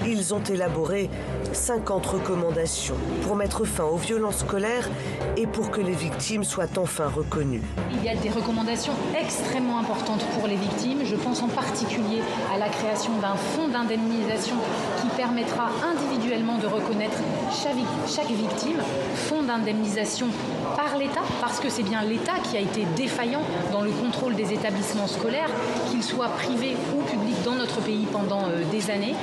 Ils ont élaboré 50 recommandations pour mettre fin aux violences scolaires et pour que les victimes soient enfin reconnues. Il y a des recommandations extrêmement importantes pour les victimes. Je pense en particulier à la création d'un fonds d'indemnisation qui permettra individuellement de reconnaître chaque victime. Fonds d'indemnisation par l'État, parce que c'est bien l'État qui a été défaillant dans le contrôle des établissements scolaires, qu'ils soient privés ou publics dans notre pays pendant des années.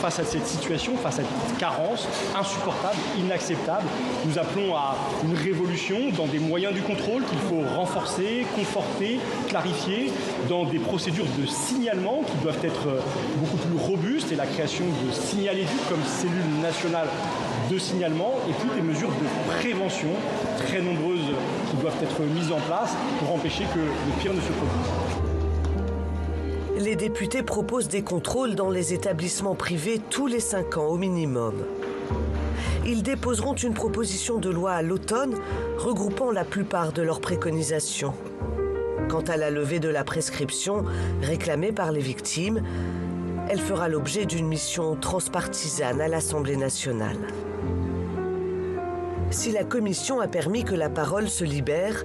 Face à cette situation, face à cette carence insupportable, inacceptable, nous appelons à une révolution dans des moyens du contrôle qu'il faut renforcer, conforter, clarifier, dans des procédures de signalement qui doivent être beaucoup plus robustes et la création de Signaléduc comme cellule nationale de signalement et puis des mesures de prévention très nombreuses qui doivent être mises en place pour empêcher que le pire ne se produise. Les députés proposent des contrôles dans les établissements privés tous les 5 ans au minimum. Ils déposeront une proposition de loi à l'automne regroupant la plupart de leurs préconisations. Quant à la levée de la prescription réclamée par les victimes, elle fera l'objet d'une mission transpartisane à l'Assemblée nationale. Si la commission a permis que la parole se libère,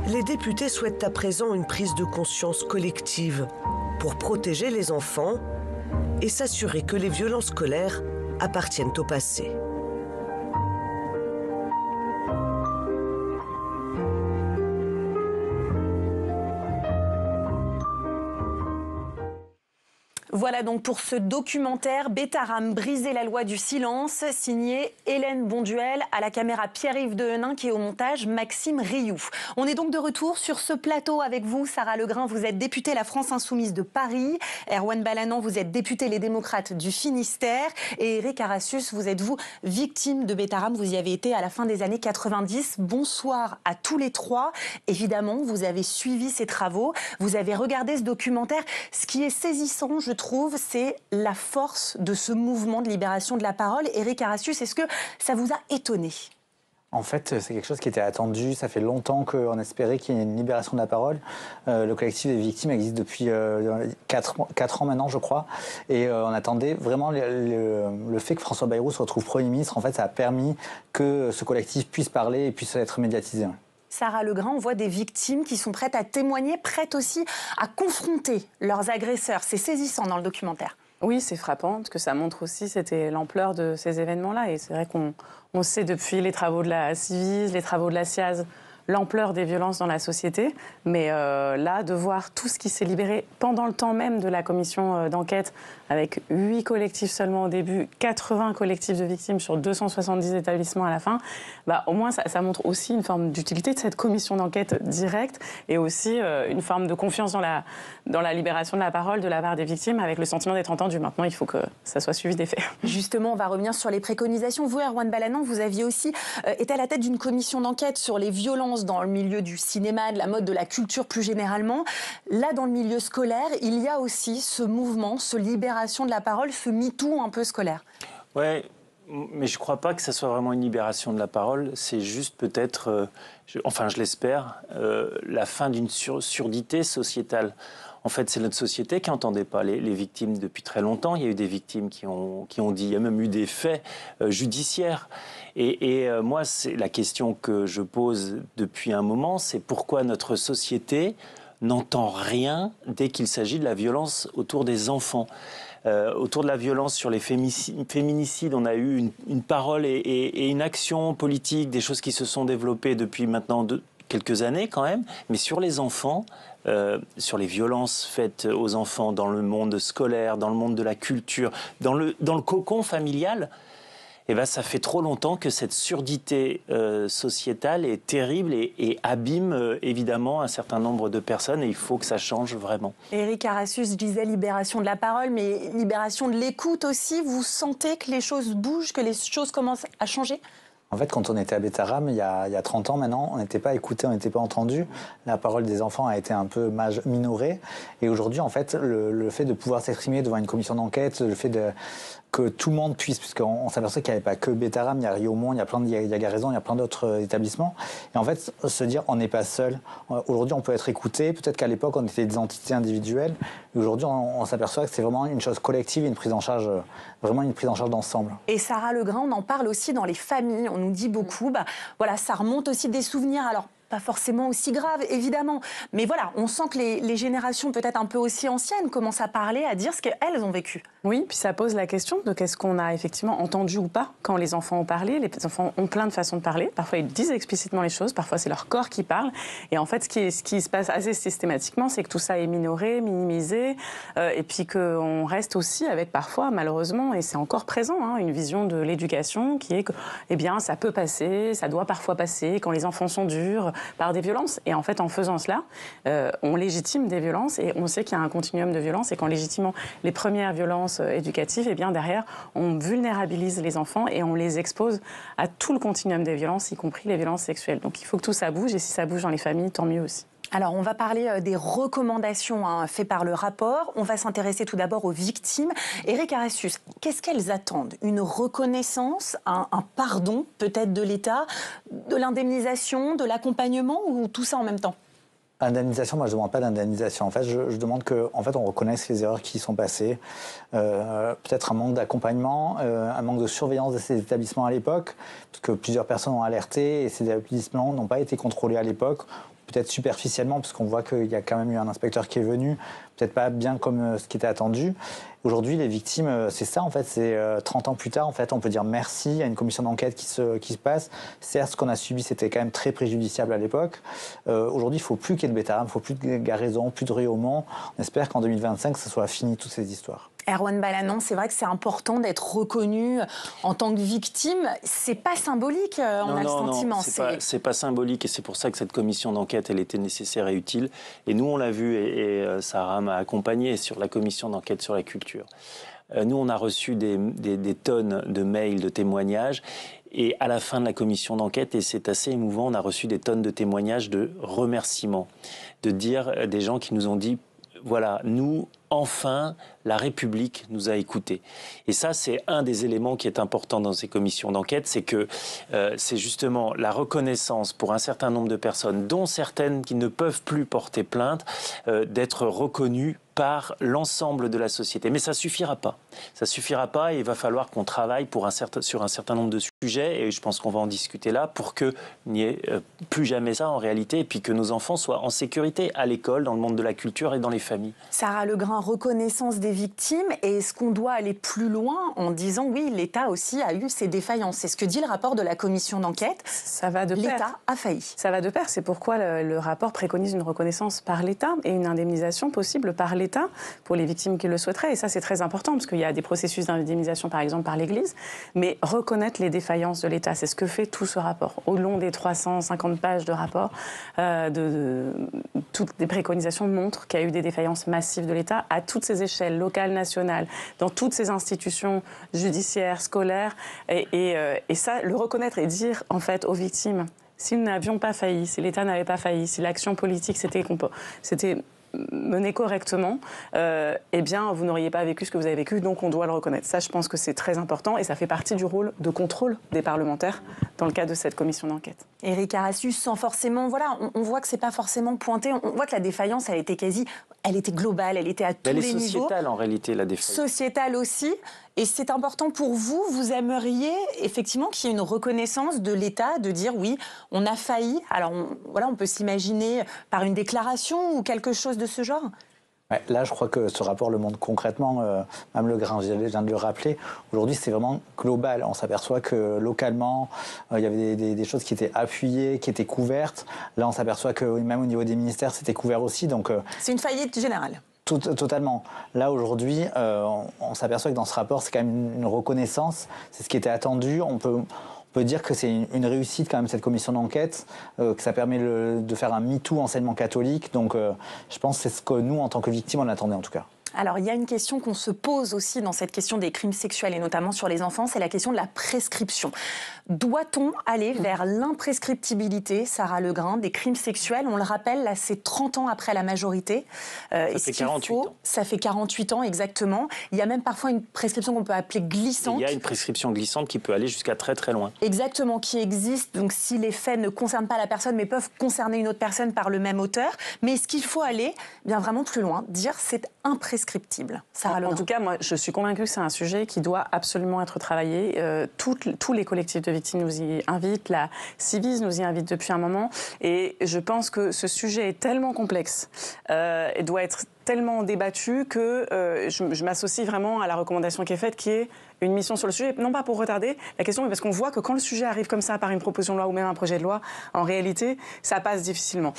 les députés souhaitent à présent une prise de conscience collective pour protéger les enfants et s'assurer que les violences scolaires appartiennent au passé. Voilà donc pour ce documentaire Bétharram, briser la loi du silence, signé Hélène Bonduel, à la caméra Pierre-Yves Dehenin qui est au montage Maxime Rioux. On est donc de retour sur ce plateau avec vous, Sarah Legrain, vous êtes députée La France Insoumise de Paris, Erwan Balanant, vous êtes député Les Démocrates du Finistère et Éric Arassius, vous êtes vous victime de Bétharram, vous y avez été à la fin des années 90. Bonsoir à tous les trois. Évidemment, vous avez suivi ces travaux, vous avez regardé ce documentaire. Ce qui est saisissant, je trouve, c'est la force de ce mouvement de libération de la parole. Éric Arassius, est-ce que ça vous a étonné ? En fait, c'est quelque chose qui était attendu. Ça fait longtemps qu'on espérait qu'il y ait une libération de la parole. Le collectif des victimes existe depuis 4 ans maintenant, je crois. Et on attendait vraiment le fait que François Bayrou se retrouve Premier ministre. En fait, ça a permis que ce collectif puisse parler et puisse être médiatisé. Sarah Legrain, on voit des victimes qui sont prêtes à témoigner, prêtes aussi à confronter leurs agresseurs. C'est saisissant dans le documentaire. Oui, c'est frappant, parce que ça montre aussi l'ampleur de ces événements-là. Et c'est vrai qu'on sait depuis les travaux de la Civis, les travaux de la SIAZ, l'ampleur des violences dans la société. Mais là, de voir tout ce qui s'est libéré pendant le temps même de la commission d'enquête, avec 8 collectifs seulement au début, 80 collectifs de victimes sur 270 établissements à la fin, au moins ça montre aussi une forme d'utilité de cette commission d'enquête directe et aussi une forme de confiance dans la libération de la parole de la part des victimes avec le sentiment d'être entendu. Maintenant, il faut que ça soit suivi des faits. Justement, on va revenir sur les préconisations. Vous, Erwan Balanant, vous aviez aussi été à la tête d'une commission d'enquête sur les violences dans le milieu du cinéma, de la mode, de la culture plus généralement. Là, dans le milieu scolaire, il y a aussi ce mouvement, ce libération de la parole, ce MeToo un peu scolaire. Ouais, mais je ne crois pas que ça soit vraiment une libération de la parole. C'est juste peut-être, je l'espère, la fin d'une surdité sociétale. En fait, c'est notre société qui n'entendait pas les victimes depuis très longtemps. Il y a eu des victimes qui ont dit, il y a même eu des faits judiciaires. Et moi, c'est la question que je pose depuis un moment, c'est pourquoi notre société n'entend rien dès qu'il s'agit de la violence autour des enfants. Autour de la violence sur les féminicides, on a eu une parole et une action politique, des choses qui se sont développées depuis maintenant quelques années quand même, mais sur les enfants, sur les violences faites aux enfants dans le monde scolaire, dans le monde de la culture, dans le cocon familial, eh ben, ça fait trop longtemps que cette surdité sociétale est terrible et abîme évidemment un certain nombre de personnes et il faut que ça change vraiment. Éric Carassus disait libération de la parole, mais libération de l'écoute aussi. Vous sentez que les choses bougent, que les choses commencent à changer ? En fait, quand on était à Betaram, il y a 30 ans maintenant, on n'était pas écouté, on n'était pas entendu. La parole des enfants a été un peu minorée. Et aujourd'hui, en fait, le fait de pouvoir s'exprimer devant une commission d'enquête, le fait que tout le monde puisse, puisqu'on s'aperçoit qu'il n'y avait pas que Betaram, il y a Riaumont, il y a Garaison, il y a plein d'autres établissements. Et en fait, se dire, on n'est pas seul. Aujourd'hui, on peut être écouté. Peut-être qu'à l'époque, on était des entités individuelles. Et aujourd'hui, on s'aperçoit que c'est vraiment une chose collective, une prise en charge, vraiment une prise en charge d'ensemble. Et Sarah Legrain, on en parle aussi dans les familles. On nous dit beaucoup, voilà, ça remonte aussi des souvenirs. Alors, pas forcément aussi grave, évidemment. Mais voilà, on sent que les générations peut-être un peu aussi anciennes commencent à parler, à dire ce qu'elles ont vécu. Oui, puis ça pose la question de qu'est-ce qu'on a effectivement entendu ou pas quand les enfants ont parlé. Les enfants ont plein de façons de parler. Parfois, ils disent explicitement les choses. Parfois, c'est leur corps qui parle. Et en fait, ce qui se passe assez systématiquement, c'est que tout ça est minoré, minimisé. Et puis qu'on reste aussi avec parfois, malheureusement, et c'est encore présent, une vision de l'éducation qui est que, eh bien, ça peut passer, ça doit parfois passer quand les enfants sont durs, par des violences. Et en fait, en faisant cela, on légitime des violences et on sait qu'il y a un continuum de violences et qu'en légitimant les premières violences éducatives, eh bien derrière, on vulnérabilise les enfants et on les expose à tout le continuum des violences, y compris les violences sexuelles. Donc il faut que tout ça bouge et si ça bouge dans les familles, tant mieux aussi. Alors, on va parler des recommandations faites par le rapport. On va s'intéresser tout d'abord aux victimes. Éric Carassus, qu'est-ce qu'elles attendent ? Une reconnaissance, un pardon peut-être de l'État, de l'indemnisation, de l'accompagnement ou tout ça en même temps ? Indemnisation, moi je ne demande pas d'indemnisation. En fait, je demande qu'on on reconnaisse les erreurs qui sont passées. Peut-être un manque d'accompagnement, un manque de surveillance de ces établissements à l'époque, parce que plusieurs personnes ont alerté et ces établissements n'ont pas été contrôlés à l'époque. Peut-être superficiellement, parce qu'on voit qu'il y a quand même eu un inspecteur qui est venu, peut-être pas bien comme ce qui était attendu. Aujourd'hui, les victimes, c'est ça, en fait, c'est 30 ans plus tard, en fait, on peut dire merci, il y a une commission d'enquête qui se passe. Certes, ce qu'on a subi, c'était quand même très préjudiciable à l'époque. Aujourd'hui, il ne faut plus qu'il y ait de Betaram, il ne faut plus de Garaison, plus de Riaumont. On espère qu'en 2025, ça soit fini, toutes ces histoires. Erwan Balanon, c'est vrai que c'est important d'être reconnu en tant que victime. C'est pas symbolique, on a le sentiment. C'est pas symbolique et c'est pour ça que cette commission d'enquête, elle était nécessaire et utile. Et nous, on l'a vu et Sarah m'a accompagné sur la commission d'enquête sur la culture. Nous, on a reçu des tonnes de mails, de témoignages. Et à la fin de la commission d'enquête, et c'est assez émouvant, on a reçu des tonnes de témoignages de remerciements, de dire des gens qui nous ont dit voilà, nous, enfin, la République nous a écoutés. Et ça, c'est un des éléments qui est important dans ces commissions d'enquête, c'est que c'est justement la reconnaissance pour un certain nombre de personnes, dont certaines qui ne peuvent plus porter plainte, d'être reconnues par l'ensemble de la société. Mais ça ne suffira pas. Ça ne suffira pas et il va falloir qu'on travaille sur un certain nombre de sujets et je pense qu'on va en discuter là pour qu'il n'y ait plus jamais ça en réalité et puis que nos enfants soient en sécurité à l'école, dans le monde de la culture et dans les familles. Sarah Legrain, reconnaissance des victimes et est-ce qu'on doit aller plus loin en disant oui, l'État aussi a eu ses défaillances? C'est ce que dit le rapport de la commission d'enquête. Ça va de pair. L'État a failli. Ça va de pair. C'est pourquoi le rapport préconise une reconnaissance par l'État et une indemnisation possible par l'État pour les victimes qui le souhaiteraient. Et ça, c'est très important parce qu'il y a des processus d'indemnisation, par exemple, par l'Église. Mais reconnaître les défaillances de l'État, c'est ce que fait tout ce rapport. Au long des 350 pages de rapport, toutes les préconisations montrent qu'il y a eu des défaillances massives de l'État à toutes ses échelles, locales, nationales, dans toutes ses institutions judiciaires, scolaires. Et ça, le reconnaître et dire, en fait, aux victimes, si nous n'avions pas failli, si l'État n'avait pas failli, si l'action politique s'était menée correctement, eh bien, vous n'auriez pas vécu ce que vous avez vécu, donc on doit le reconnaître. Ça, je pense que c'est très important et ça fait partie du rôle de contrôle des parlementaires dans le cadre de cette commission d'enquête. Éric Carassus, sans forcément, voilà, on voit que c'est pas forcément pointé, on voit que la défaillance, elle était globale, elle était à tous les niveaux. Elle est sociétale en réalité, la défaillance. Sociétale aussi. Et c'est important pour vous, vous aimeriez effectivement qu'il y ait une reconnaissance de l'État, de dire oui, on a failli. Alors voilà, on peut s'imaginer par une déclaration ou quelque chose de ce genre. Ouais, là, je crois que ce rapport le montre concrètement. Mme Legrain vient de le rappeler. Aujourd'hui, c'est vraiment global. On s'aperçoit que localement, il y avait des choses qui étaient appuyées, qui étaient couvertes. Là, on s'aperçoit que même au niveau des ministères, c'était couvert aussi. Donc, c'est une faillite générale. Totalement. Là, aujourd'hui, on s'aperçoit que dans ce rapport, c'est quand même une reconnaissance. C'est ce qui était attendu. On peut dire que c'est une réussite quand même cette commission d'enquête, que ça permet de faire un MeToo enseignement catholique. Donc je pense que c'est ce que nous, en tant que victimes, on attendait en tout cas. Alors, il y a une question qu'on se pose aussi dans cette question des crimes sexuels, et notamment sur les enfants, c'est la question de la prescription. Doit-on aller vers l'imprescriptibilité, Sarah Legrain, des crimes sexuels? On le rappelle, là, c'est 30 ans après la majorité. Ça fait 48 ans. Ça fait 48 ans, exactement. Il y a même parfois une prescription qu'on peut appeler glissante. Il y a une prescription glissante qui peut aller jusqu'à très très loin. Exactement, qui existe. Donc, si les faits ne concernent pas la personne, mais peuvent concerner une autre personne par le même auteur. Mais est-ce qu'il faut aller bien vraiment plus loin, dire c'est imprescriptible? Sarah Legrain. En tout cas, moi, je suis convaincue que c'est un sujet qui doit absolument être travaillé. Tous les collectifs de victimes nous y invitent, la Civis nous y invite depuis un moment. Et je pense que ce sujet est tellement complexe et doit être tellement débattu que je m'associe vraiment à la recommandation qui est faite, qui est une mission sur le sujet, non pas pour retarder la question, mais parce qu'on voit que quand le sujet arrive comme ça par une proposition de loi ou même un projet de loi, en réalité, ça passe difficilement.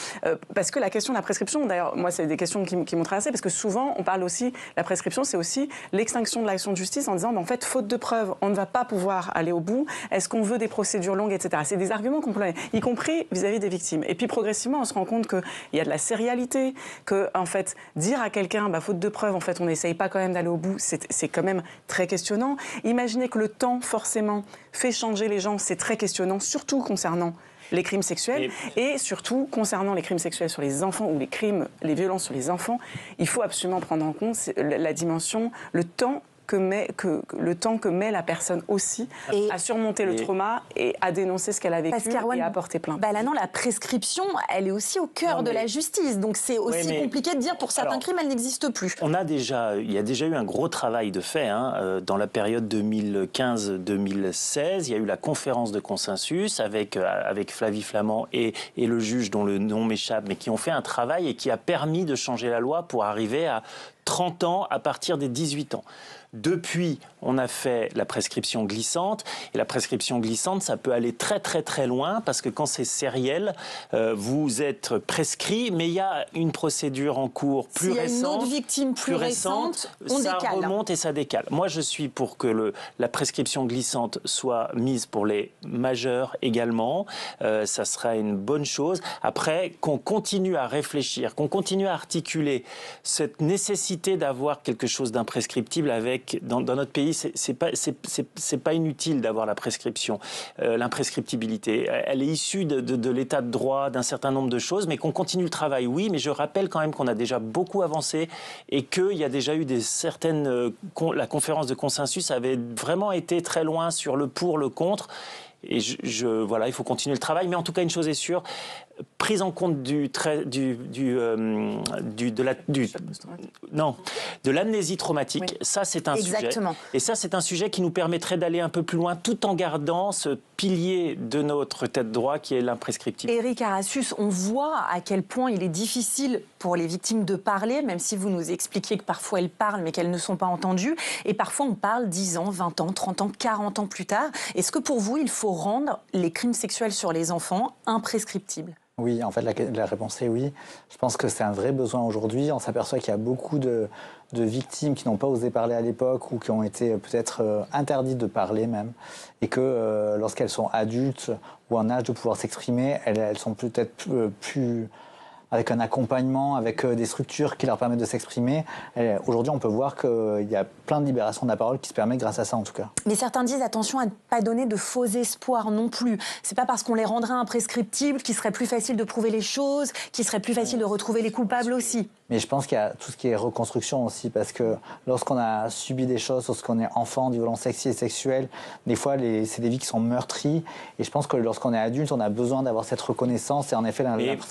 Parce que la question de la prescription, d'ailleurs, moi, c'est des questions qui m'ont traversée, parce que souvent, on parle aussi, la prescription, c'est aussi l'extinction de l'action de justice en disant, en fait, faute de preuves, on ne va pas pouvoir aller au bout, est-ce qu'on veut des procédures longues, etc. C'est des arguments qu'on peut donner, y compris vis-à-vis des victimes. Et puis, progressivement, on se rend compte qu'il y a de la sérialité, que, en fait, dire à quelqu'un, faute de preuves, en fait, on n'essaye pas quand même d'aller au bout, c'est quand même très questionnant. Imaginez que le temps, forcément, fait changer les gens, c'est très questionnant, surtout concernant les crimes sexuels et surtout concernant les crimes sexuels sur les enfants ou les violences sur les enfants. Il faut absolument prendre en compte la dimension, le temps que met la personne aussi à surmonter le trauma et à dénoncer ce qu'elle a vécu et à porter plainte. Là, non, la prescription, elle est aussi au cœur de la justice. Donc c'est aussi compliqué de dire pour certains crimes, elle n'existe plus. Il y a déjà eu un gros travail de fait. Dans la période 2015-2016, il y a eu la conférence de consensus avec Flavie Flament et le juge dont le nom m'échappe, mais qui ont fait un travail et qui a permis de changer la loi pour arriver à 30 ans à partir des 18 ans. Depuis, on a fait la prescription glissante. Et la prescription glissante, ça peut aller très très très loin parce que quand c'est sériel, vous êtes prescrit, mais il y a une procédure en cours plus récente. S'il y a une autre victime plus récente, on décale. Ça remonte et ça décale. Moi, je suis pour que la prescription glissante soit mise pour les majeurs également. Ça sera une bonne chose. Après, qu'on continue à réfléchir, qu'on continue à articuler cette nécessité d'avoir quelque chose d'imprescriptible dans notre pays, c'est pas inutile d'avoir la prescription, l'imprescriptibilité. Elle est issue de l'état de droit, d'un certain nombre de choses, mais qu'on continue le travail, oui, mais je rappelle quand même qu'on a déjà beaucoup avancé et qu'il y a déjà eu la conférence de consensus avait vraiment été très loin sur le pour, le contre. Et voilà, il faut continuer le travail. Mais en tout cas, une chose est sûre, prise en compte de l'amnésie traumatique, ça c'est un sujet. Et ça c'est un sujet qui nous permettrait d'aller un peu plus loin tout en gardant ce pilier de notre tête de droit qui est l'imprescriptible. Éric Arassus, on voit à quel point il est difficile pour les victimes de parler, même si vous nous expliquiez que parfois elles parlent mais qu'elles ne sont pas entendues. Et parfois on parle 10 ans, 20 ans, 30 ans, 40 ans plus tard. Est-ce que pour vous il faut rendre les crimes sexuels sur les enfants imprescriptibles? Oui, en fait, la réponse est oui. Je pense que c'est un vrai besoin aujourd'hui. On s'aperçoit qu'il y a beaucoup de victimes qui n'ont pas osé parler à l'époque ou qui ont été peut-être interdites de parler même. Et que lorsqu'elles sont adultes ou en âge de pouvoir s'exprimer, elles sont peut-être plus avec un accompagnement, avec des structures qui leur permettent de s'exprimer. Aujourd'hui, on peut voir qu'il y a plein de libérations de la parole qui se permettent grâce à ça, en tout cas. Mais certains disent attention à ne pas donner de faux espoirs non plus. C'est pas parce qu'on les rendrait imprescriptibles qu'il serait plus facile de prouver les choses, qu'il serait plus facile de retrouver les coupables aussi. Mais je pense qu'il y a tout ce qui est reconstruction aussi, parce que lorsqu'on a subi des choses, lorsqu'on est enfant, des violences sexuelles et sexuelles, des fois, c'est des vies qui sont meurtries. Et je pense que lorsqu'on est adulte, on a besoin d'avoir cette reconnaissance. Et en effet,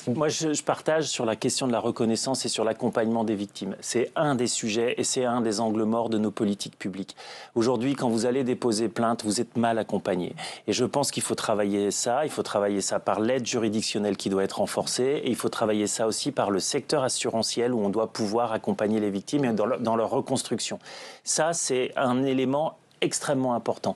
moi, je partage sur la question de la reconnaissance et sur l'accompagnement des victimes. C'est un des sujets et c'est un des angles morts de nos politiques publiques. Aujourd'hui, quand vous allez déposer plainte, vous êtes mal accompagné. Et je pense qu'il faut travailler ça. Il faut travailler ça par l'aide juridictionnelle qui doit être renforcée. Et il faut travailler ça aussi par le secteur assurantiel où on doit pouvoir accompagner les victimes dans leur reconstruction. Ça, c'est un élément extrêmement important.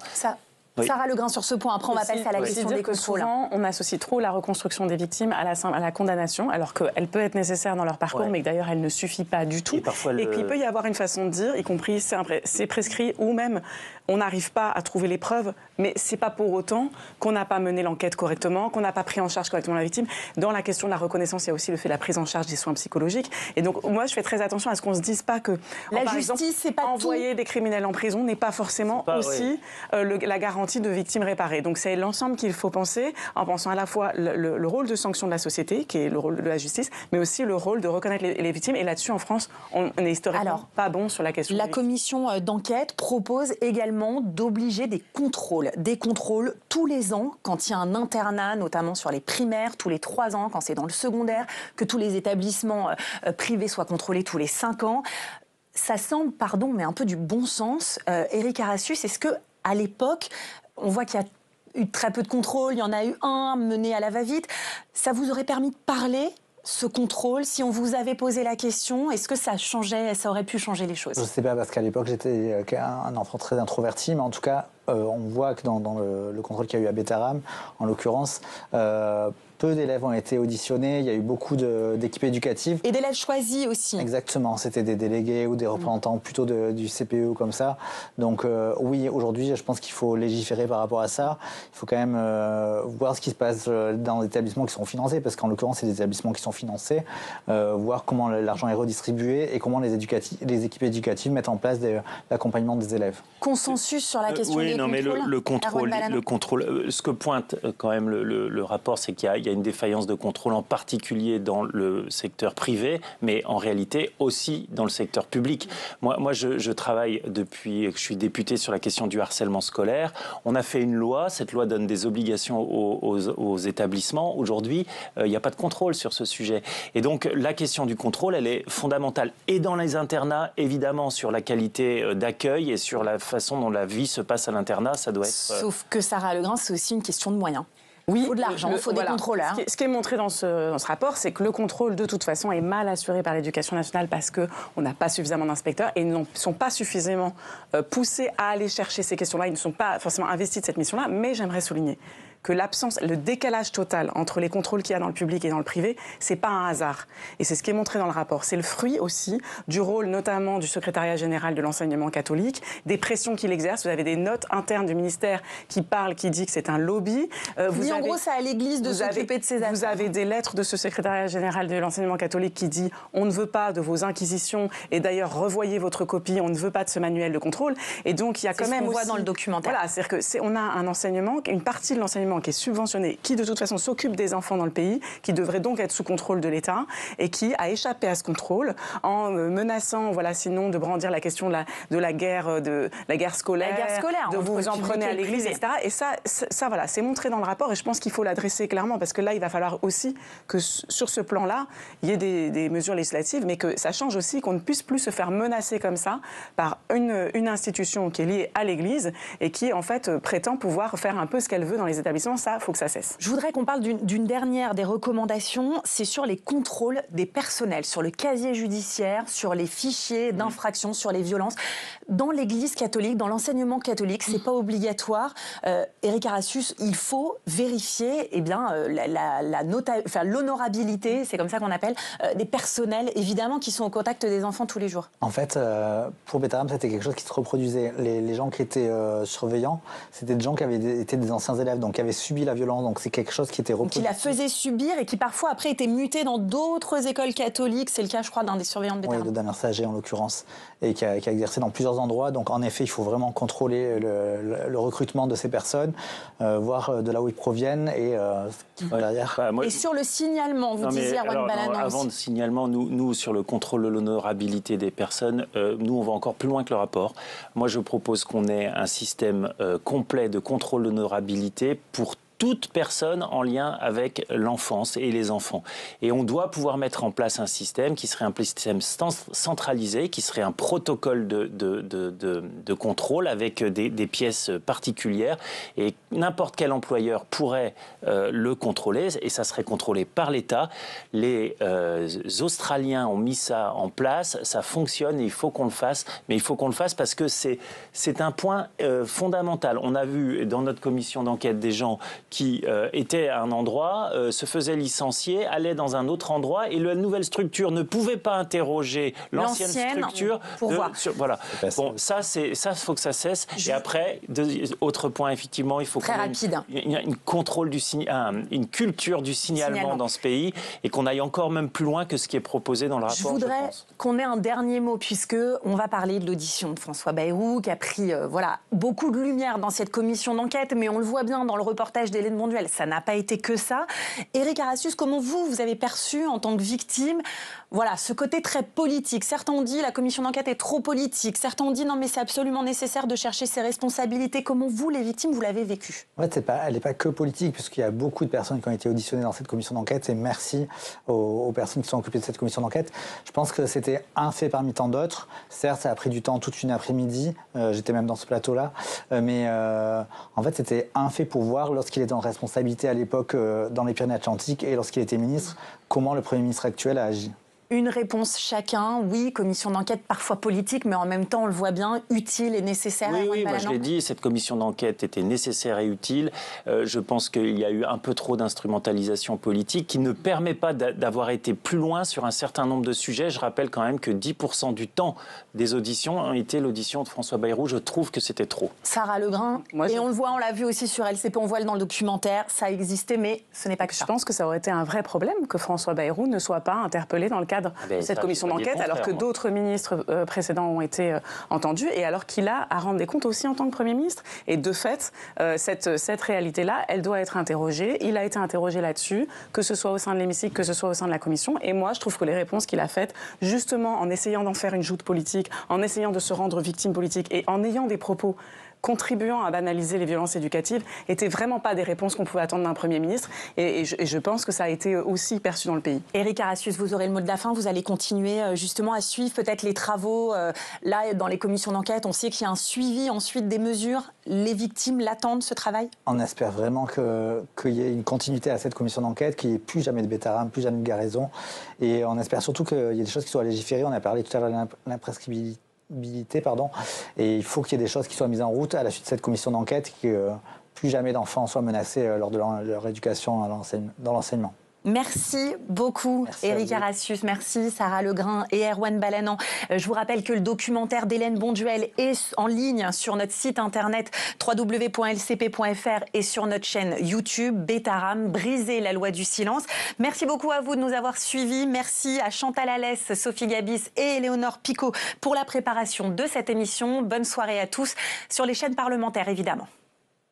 Oui. Sarah Legrain, sur ce point, après on va passer à la question des contrôles. Souvent, on associe trop la reconstruction des victimes à la condamnation, alors qu'elle peut être nécessaire dans leur parcours, mais que d'ailleurs elle ne suffit pas du tout. Et qu'il peut y avoir une façon de dire, y compris c'est prescrit, ou même on n'arrive pas à trouver les preuves, mais c'est pas pour autant qu'on n'a pas mené l'enquête correctement, qu'on n'a pas pris en charge correctement la victime. Dans la question de la reconnaissance, il y a aussi le fait de la prise en charge des soins psychologiques. Et donc moi, je fais très attention à ce qu'on se dise pas que la justice, c'est pas envoyer des criminels en prison n'est pas forcément aussi la garantie de victimes réparées. Donc c'est l'ensemble qu'il faut penser, en pensant à la fois le rôle de sanction de la société, qui est le rôle de la justice, mais aussi le rôle de reconnaître les victimes. Et là-dessus, en France, on n'est historiquement pas bon sur la question. La commission d'enquête propose également d'obliger des contrôles tous les ans, quand il y a un internat, notamment sur les primaires, tous les 3 ans, quand c'est dans le secondaire, que tous les établissements privés soient contrôlés tous les 5 ans. Ça semble, mais un peu du bon sens. Éric Aracius, est-ce que à l'époque, on voit qu'il y a eu très peu de contrôles, il y en a eu un mené à la va-vite, ça vous aurait permis de parler, ce contrôle, si on vous avait posé la question, est-ce que ça aurait pu changer les choses? Je ne sais pas, parce qu'à l'époque, j'étais un enfant très introverti, mais en tout cas, on voit que dans le contrôle qu'il y a eu à Betaram, en l'occurrence, peu d'élèves ont été auditionnés, il y a eu beaucoup d'équipes éducatives. Et d'élèves choisis aussi. Exactement, c'était des délégués ou des représentants plutôt du CPE ou comme ça. Donc oui, aujourd'hui, je pense qu'il faut légiférer par rapport à ça. Il faut quand même voir ce qui se passe dans les établissements qui sont financés, parce qu'en l'occurrence, c'est des établissements qui sont financés, voir comment l'argent est redistribué et comment les équipes éducatives mettent en place l'accompagnement des élèves. Consensus sur la question des contrôles. Mais le contrôle, ce que pointe quand même le rapport, c'est qu'il y a une défaillance de contrôle, en particulier dans le secteur privé, mais en réalité aussi dans le secteur public. Moi je travaille depuis que je suis député sur la question du harcèlement scolaire. On a fait une loi, cette loi donne des obligations aux établissements. Aujourd'hui, il n'y a pas de contrôle sur ce sujet. Et donc la question du contrôle, elle est fondamentale. Et dans les internats, évidemment, sur la qualité d'accueil et sur la façon dont la vie se passe à l'internat, ça doit être... Sauf que Sarah Legrain, c'est aussi une question de moyens. Oui, il faut de l'argent, il faut des contrôleurs. Ce qui est montré dans ce rapport, c'est que le contrôle, de toute façon, est mal assuré par l'Éducation nationale parce qu'on n'a pas suffisamment d'inspecteurs et ils ne sont pas suffisamment poussés à aller chercher ces questions-là. Ils ne sont pas forcément investis de cette mission-là, mais j'aimerais souligner que le décalage total entre les contrôles qu'il y a dans le public et dans le privé, c'est pas un hasard. Et c'est ce qui est montré dans le rapport. C'est le fruit aussi du rôle notamment du secrétariat général de l'enseignement catholique, des pressions qu'il exerce. Vous avez des notes internes du ministère qui dit que c'est un lobby. En gros, c'est à l'Église de s'occuper de ces affaires. Vous avez des lettres de ce secrétariat général de l'enseignement catholique qui dit « on ne veut pas de vos inquisitions et d'ailleurs revoyez votre copie, on ne veut pas de ce manuel de contrôle ». Et donc il y a quand même voit dans le documentaire. Voilà, c'est-à-dire qu'on a un enseignement, une partie de l'enseignement qui est subventionné, qui de toute façon s'occupe des enfants dans le pays, qui devrait donc être sous contrôle de l'État et qui a échappé à ce contrôle en menaçant, sinon de brandir la question de la guerre scolaire, de vous en prenez à l'Église, etc. Et ça, c'est montré dans le rapport et je pense qu'il faut l'adresser clairement parce que là, il va falloir aussi que sur ce plan-là, il y ait des mesures législatives, mais que ça change aussi qu'on ne puisse plus se faire menacer comme ça par une institution qui est liée à l'Église et qui, en fait, prétend pouvoir faire un peu ce qu'elle veut dans les établissements. Ça, il faut que ça cesse. Je voudrais qu'on parle d'une dernière des recommandations, c'est sur les contrôles des personnels, sur le casier judiciaire, sur les fichiers d'infraction, sur les violences. Dans l'Église catholique, dans l'enseignement catholique, c'est pas obligatoire. Éric Aracius, il faut vérifier l'honorabilité, c'est comme ça qu'on appelle, des personnels, évidemment, qui sont au contact des enfants tous les jours. En fait, pour Betaram, c'était quelque chose qui se reproduisait. Les gens qui étaient surveillants, c'était des gens qui avaient été des anciens élèves, donc qui avaient avait subi la violence, donc c'est quelque chose qui était reproduit. Qui la faisait subir et qui parfois après était muté dans d'autres écoles catholiques. C'est le cas, je crois, d'un des surveillants de Bétarame. Oui, de Damien Sager en l'occurrence, et qui a exercé dans plusieurs endroits. Donc en effet, il faut vraiment contrôler le recrutement de ces personnes, voir de là où ils proviennent et derrière. Et sur le signalement, vous disiez à Erwan Balanant. Avant le signalement, nous, sur le contrôle de l'honorabilité des personnes, nous, on va encore plus loin que le rapport. Moi, je propose qu'on ait un système complet de contrôle d'honorabilité pour toute personne en lien avec l'enfance et les enfants. Et on doit pouvoir mettre en place un système qui serait un système centralisé, qui serait un protocole de contrôle avec des pièces particulières. Et n'importe quel employeur pourrait le contrôler, et ça serait contrôlé par l'État. Les Australiens ont mis ça en place, ça fonctionne et il faut qu'on le fasse. Mais il faut qu'on le fasse parce que c'est un point fondamental. On a vu dans notre commission d'enquête des gens qui était à un endroit, se faisait licencier, allait dans un autre endroit et la nouvelle structure ne pouvait pas interroger l'ancienne structure. Voilà. Bon, ça, faut que ça cesse. Et après, autre point, effectivement, il faut qu'on ait une culture du signalement dans ce pays et qu'on aille encore même plus loin que ce qui est proposé dans le rapport. Je voudrais qu'on ait un dernier mot puisque on va parler de l'audition de François Bayrou qui a pris beaucoup de lumière dans cette commission d'enquête, mais on le voit bien dans le reportage d'Hélène Bonduelle, ça n'a pas été que ça. Éric Aracius, comment vous avez perçu en tant que victime ce côté très politique? Certains ont dit la commission d'enquête est trop politique, certains ont dit non mais c'est absolument nécessaire de chercher ses responsabilités. Comment vous, les victimes, vous l'avez vécu? Elle n'est pas que politique, puisqu'il y a beaucoup de personnes qui ont été auditionnées dans cette commission d'enquête, et merci aux personnes qui sont occupées de cette commission d'enquête. Je pense que c'était un fait parmi tant d'autres. Certes, ça a pris du temps, toute une après-midi, j'étais même dans ce plateau-là, mais en fait c'était un fait pour voir, lorsqu'il était en responsabilité à l'époque dans les Pyrénées-Atlantiques et lorsqu'il était ministre, comment le Premier ministre actuel a agi. Une réponse chacun, oui, commission d'enquête parfois politique, mais en même temps, on le voit bien, utile et nécessaire. Oui, moi je l'ai dit, cette commission d'enquête était nécessaire et utile. Je pense qu'il y a eu un peu trop d'instrumentalisation politique qui ne permet pas d'avoir été plus loin sur un certain nombre de sujets. Je rappelle quand même que 10% du temps des auditions ont été l'audition de François Bayrou. Je trouve que c'était trop. Sarah Legrain, on le voit, on l'a vu aussi sur LCP, on voit dans le documentaire, ça a existé, mais ce n'est pas que ça. Je pense que ça aurait été un vrai problème que François Bayrou ne soit pas interpellé dans le cadre de cette commission d'enquête, alors que d'autres ministres précédents ont été entendus, et alors qu'il a à rendre des comptes aussi en tant que Premier ministre. Et de fait, cette réalité-là, elle doit être interrogée. Il a été interrogé là-dessus, que ce soit au sein de l'hémicycle, que ce soit au sein de la commission. Et moi, je trouve que les réponses qu'il a faites, justement en essayant d'en faire une joute politique, en essayant de se rendre victime politique et en ayant des propos contribuant à banaliser les violences éducatives, n'étaient vraiment pas des réponses qu'on pouvait attendre d'un Premier ministre. Et je pense que ça a été aussi perçu dans le pays. Éric Aracius, vous aurez le mot de la fin. Vous allez continuer justement à suivre peut-être les travaux. Là, dans les commissions d'enquête, on sait qu'il y a un suivi ensuite des mesures. Les victimes l'attendent, ce travail? On espère vraiment qu'il y ait une continuité à cette commission d'enquête, qu'il n'y ait plus jamais de Bétarame, plus jamais de Garaison. Et on espère surtout qu'il y ait des choses qui soient légiférées. On a parlé tout à l'heure de l'imprescriptibilité. Et il faut qu'il y ait des choses qui soient mises en route à la suite de cette commission d'enquête, que plus jamais d'enfants soient menacés lors de leur éducation dans l'enseignement. Merci beaucoup, Éric Aracius. Merci, Sarah Legrain et Erwan Balanant. Je vous rappelle que le documentaire d'Hélène Bonduelle est en ligne sur notre site internet www.lcp.fr et sur notre chaîne YouTube Bétarame, briser la loi du silence. Merci beaucoup à vous de nous avoir suivis. Merci à Chantal Alès, Sophie Gabis et Éléonore Picot pour la préparation de cette émission. Bonne soirée à tous sur les chaînes parlementaires, évidemment.